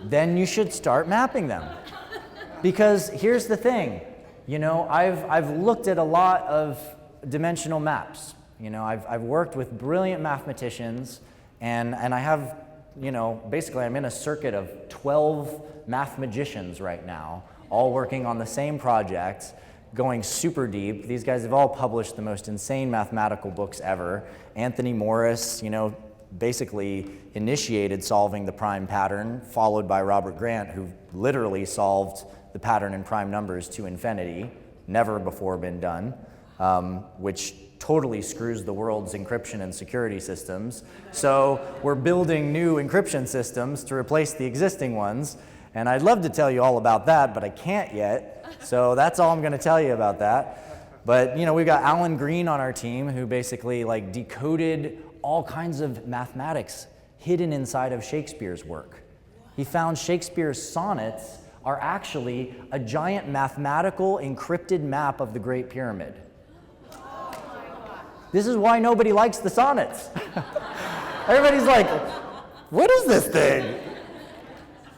then you should start mapping them. Because here's the thing. You know, I've looked at a lot of dimensional maps. You know, I've worked with brilliant mathematicians, and I have, you know, basically I'm in a circuit of 12 mathemagicians right now, all working on the same project, going super deep. These guys have all published the most insane mathematical books ever. Anthony Morris, you know, basically initiated solving the prime pattern, followed by Robert Grant, who literally solved the pattern in prime numbers to infinity, never before been done, which totally screws the world's encryption and security systems. So we're building new encryption systems to replace the existing ones, and I'd love to tell you all about that, but I can't yet, so that's all I'm going to tell you about that. But you know, we've got Alan Green on our team, who basically like decoded all kinds of mathematics hidden inside of Shakespeare's work. He found Shakespeare's sonnets are actually a giant mathematical encrypted map of the Great Pyramid. This is why nobody likes the sonnets. Everybody's like, what is this thing?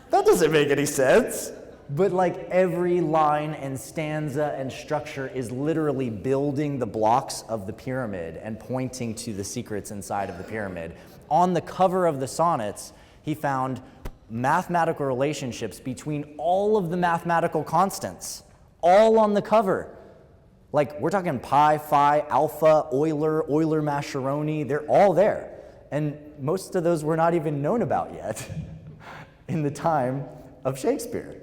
That doesn't make any sense. But like every line and stanza and structure is literally building the blocks of the pyramid and pointing to the secrets inside of the pyramid. On the cover of the sonnets, he found mathematical relationships between all of the mathematical constants, all on the cover. Like we're talking pi, phi, alpha, Euler, Mascheroni, they're all there. And most of those were not even known about yet in the time of Shakespeare,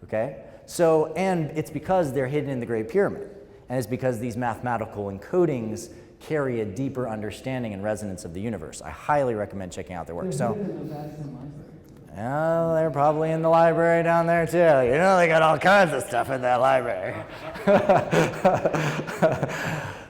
okay? So, and it's because they're hidden in the Great Pyramid. And it's because these mathematical encodings carry a deeper understanding and resonance of the universe. I highly recommend checking out their work. So. Oh, they're probably in the library down there too. You know, they got all kinds of stuff in that library.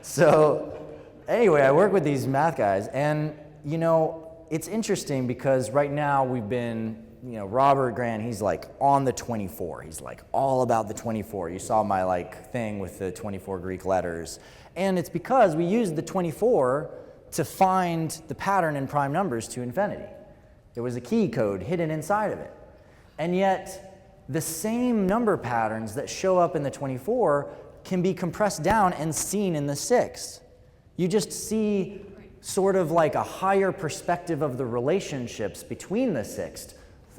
So anyway, I work with these math guys, and you know, it's interesting because right now we've been, you know, Robert Grant, he's like on the 24. He's like all about the 24. You saw my like thing with the 24 Greek letters. And it's because we used the 24 to find the pattern in prime numbers to infinity. There was a key code hidden inside of it. And yet, the same number patterns that show up in the 24 can be compressed down and seen in the 6. You just see sort of like a higher perspective of the relationships between the 6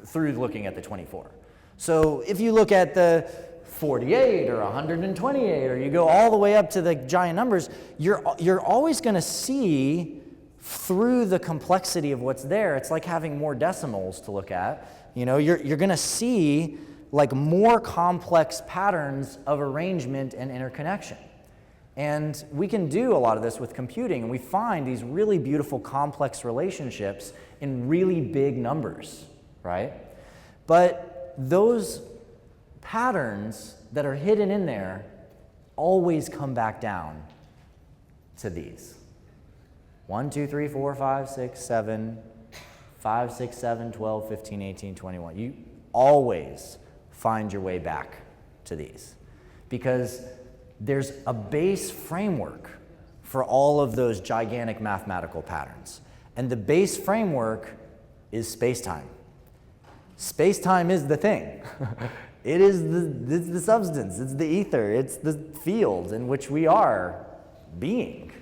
through looking at the 24. So if you look at the 48 or 128, or you go all the way up to the giant numbers, you're always going to see through the complexity of what's there. It's like having more decimals to look at. You know, you're going to see like more complex patterns of arrangement and interconnection. And we can do a lot of this with computing, and we find these really beautiful complex relationships in really big numbers, right? But those patterns that are hidden in there always come back down to these. 1, 2, 3, 4, 5, 6, 7, 5, 6, 7, 12, 15, 18, 21. You always find your way back to these because there's a base framework for all of those gigantic mathematical patterns. And the base framework is space-time. Space-time is the thing. It is the substance, it's the ether, it's the field in which we are being.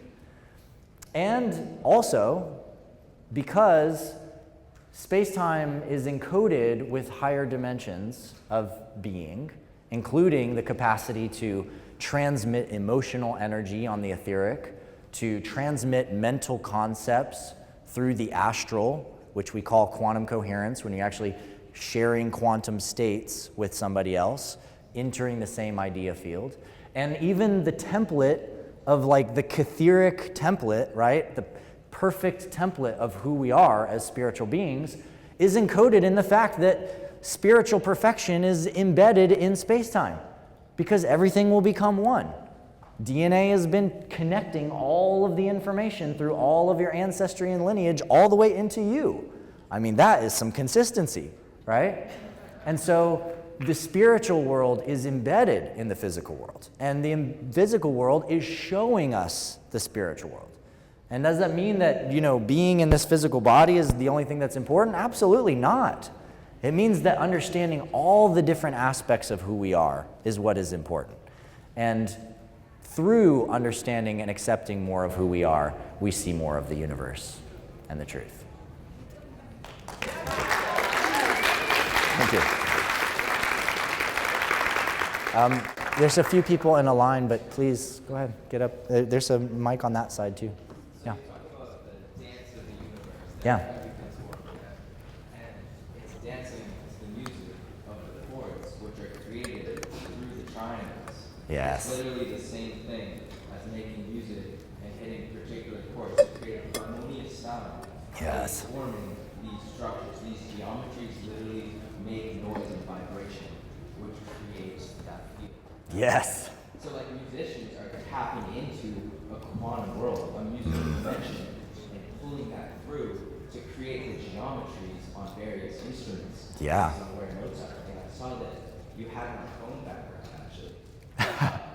And also because space-time is encoded with higher dimensions of being, including the capacity to transmit emotional energy on the etheric, to transmit mental concepts through the astral, which we call quantum coherence, when you're actually sharing quantum states with somebody else, entering the same idea field. And even the template of like the catheric template, right? The perfect template of who we are as spiritual beings is encoded in the fact that spiritual perfection is embedded in space-time, because everything will become one. DNA has been connecting all of the information through all of your ancestry and lineage all the way into you. I mean, that is some consistency, right? And so the spiritual world is embedded in the physical world, and the physical world is showing us the spiritual world. And does that mean that, you know, being in this physical body is the only thing that's important? Absolutely not. It means that understanding all the different aspects of who we are is what is important. And through understanding and accepting more of who we are, we see more of the universe and the truth. Thank you. There's a few people in a line, but please go ahead, get up. There's a mic on that side too. Yeah. Yeah. Yes. It's literally the same thing as making music and hitting particular chords to create a harmonious sound. Yes. Forming these structures, these geometries literally make noise and vibration, which creates that field. Yes. So like musicians are tapping into a quantum world, a musical dimension, and pulling that through to create the geometries on various instruments. Yeah. Based on where notes are. And I saw that you had my phone background actually.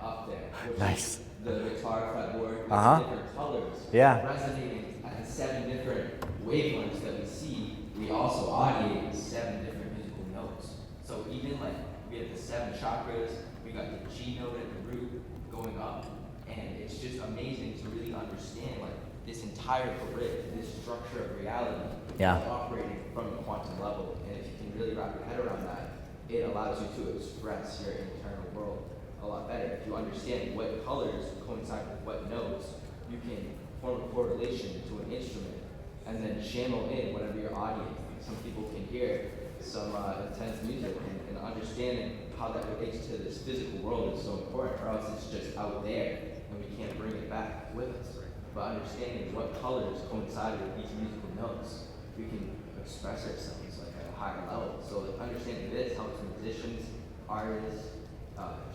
Up there, which Nice. is the guitar fretboard with different colors, Yeah. resonating at the 7 different wavelengths that we see. We also audiate 7 different musical notes. So even like we have the 7 chakras, we got the G note at the root going up, and it's just amazing to really understand like this entire grid, this structure of reality, Yeah. is operating from the quantum level. And if you can really wrap your head around that, it allows you to express your internal world a lot better. If you understand what colors coincide with what notes, you can form a correlation to an instrument and then channel in whatever you're auditing. Some people can hear some intense music, and understanding how that relates to this physical world is so important, or else it's just out there and we can't bring it back with us. But understanding what colors coincide with these musical notes, we can express ourselves like at a higher level. So like, understanding this helps musicians, artists,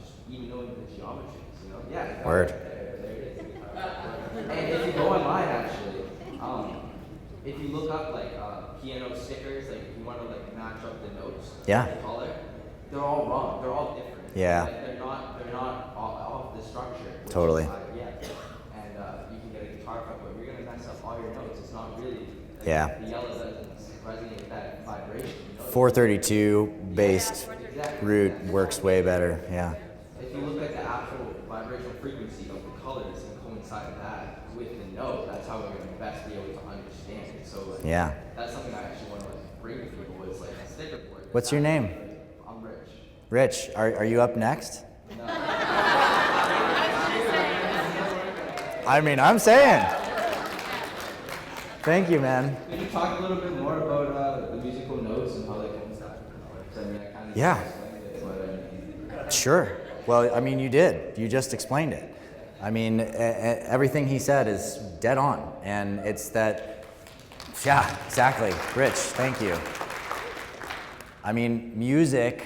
just even knowing the geometries, you know? Yeah. Word. There it is. And if you go online, actually, if you look up like piano stickers, like if you want to like match up the notes, Yeah. the color, they're all wrong. They're all different. Yeah. Like, they're not all of the structure. Totally. Yeah. And you can get a guitar fretboard. You're gonna mess up all your notes. It's not really. Like, Yeah. The yellow doesn't resonate with that vibration. You know? 432 based Exactly. root works way better. Yeah. If you look at the actual vibrational frequency of the colors and coincide that with the note, that's how we're going to best be able to understand it. So like, Yeah. that's something I actually want to like, bring to people is like a sticker board. What's your name? I'm Rich. Rich, are you up next? No. I mean, I'm saying. Thank you, man. Can you talk a little bit more about the musical notes and how they coincide? So, I mean, I kind of Yeah. explained it, but Sure. Well, I mean, you did. You just explained it. I mean, everything he said is dead on. And it's that, yeah, exactly. Rich, thank you. I mean, music,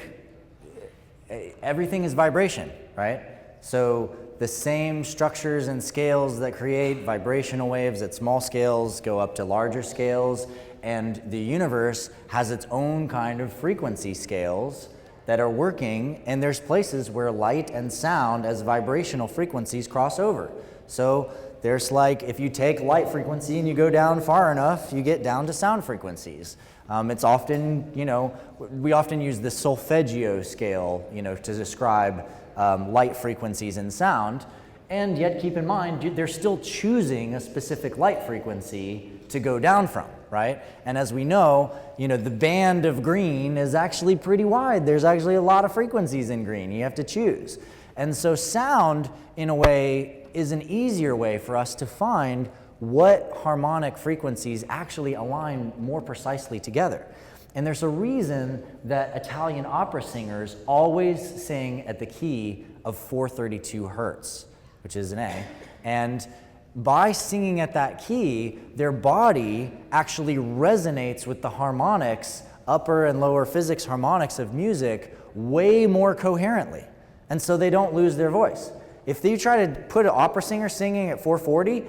everything is vibration, right? So the same structures and scales that create vibrational waves at small scales go up to larger scales, and the universe has its own kind of frequency scales that are working, and there's places where light and sound as vibrational frequencies cross over. So there's like, if you take light frequency and you go down far enough, you get down to sound frequencies. It's often, you know, we often use the solfeggio scale, you know, to describe light frequencies in sound. And yet keep in mind, they're still choosing a specific light frequency to go down from, right? And as we know, the band of green is actually pretty wide. There's actually a lot of frequencies in green. You have to choose. And so sound, in a way, is an easier way for us to find what harmonic frequencies actually align more precisely together. And there's a reason that Italian opera singers always sing at the key of 432 hertz, which is an A. And by singing at that key, their body actually resonates with the harmonics, upper and lower physics harmonics of music, way more coherently. And so they don't lose their voice. If you try to put an opera singer singing at 440,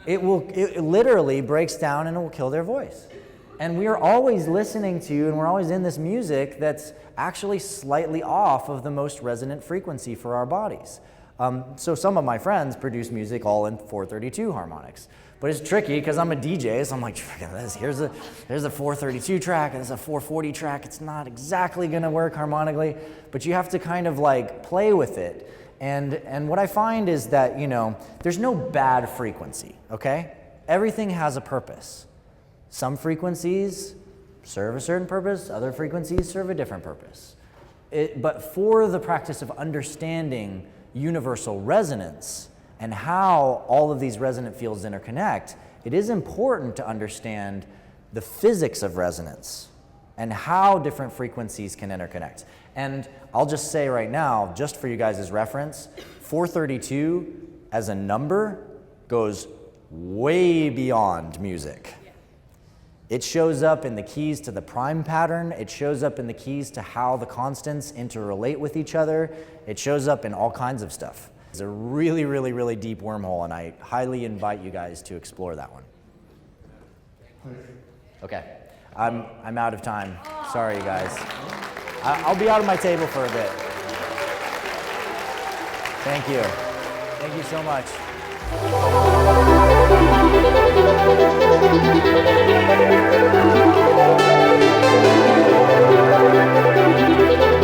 it literally breaks down and it will kill their voice. And we are always listening to, and we're always in this music that's actually slightly off of the most resonant frequency for our bodies. So some of my friends produce music all in 432 harmonics. But it's tricky because I'm a DJ, so I'm like, here's a 432 track, and there's a 440 track. It's not exactly going to work harmonically, but you have to kind of like play with it. And what I find is that, there's no bad frequency, okay? Everything has a purpose. Some frequencies serve a certain purpose, other frequencies serve a different purpose. But for the practice of understanding universal resonance and how all of these resonant fields interconnect, it is important to understand the physics of resonance and how different frequencies can interconnect. And I'll just say right now, just for you guys' reference, 432 as a number goes way beyond music. It shows up in the keys to the prime pattern. It shows up in the keys to how the constants interrelate with each other. It shows up in all kinds of stuff. It's a really, really, really deep wormhole, and I highly invite you guys to explore that one. Okay, I'm out of time. Sorry, you guys. I'll be out of my table for a bit. Thank you. Thank you so much. Thank you.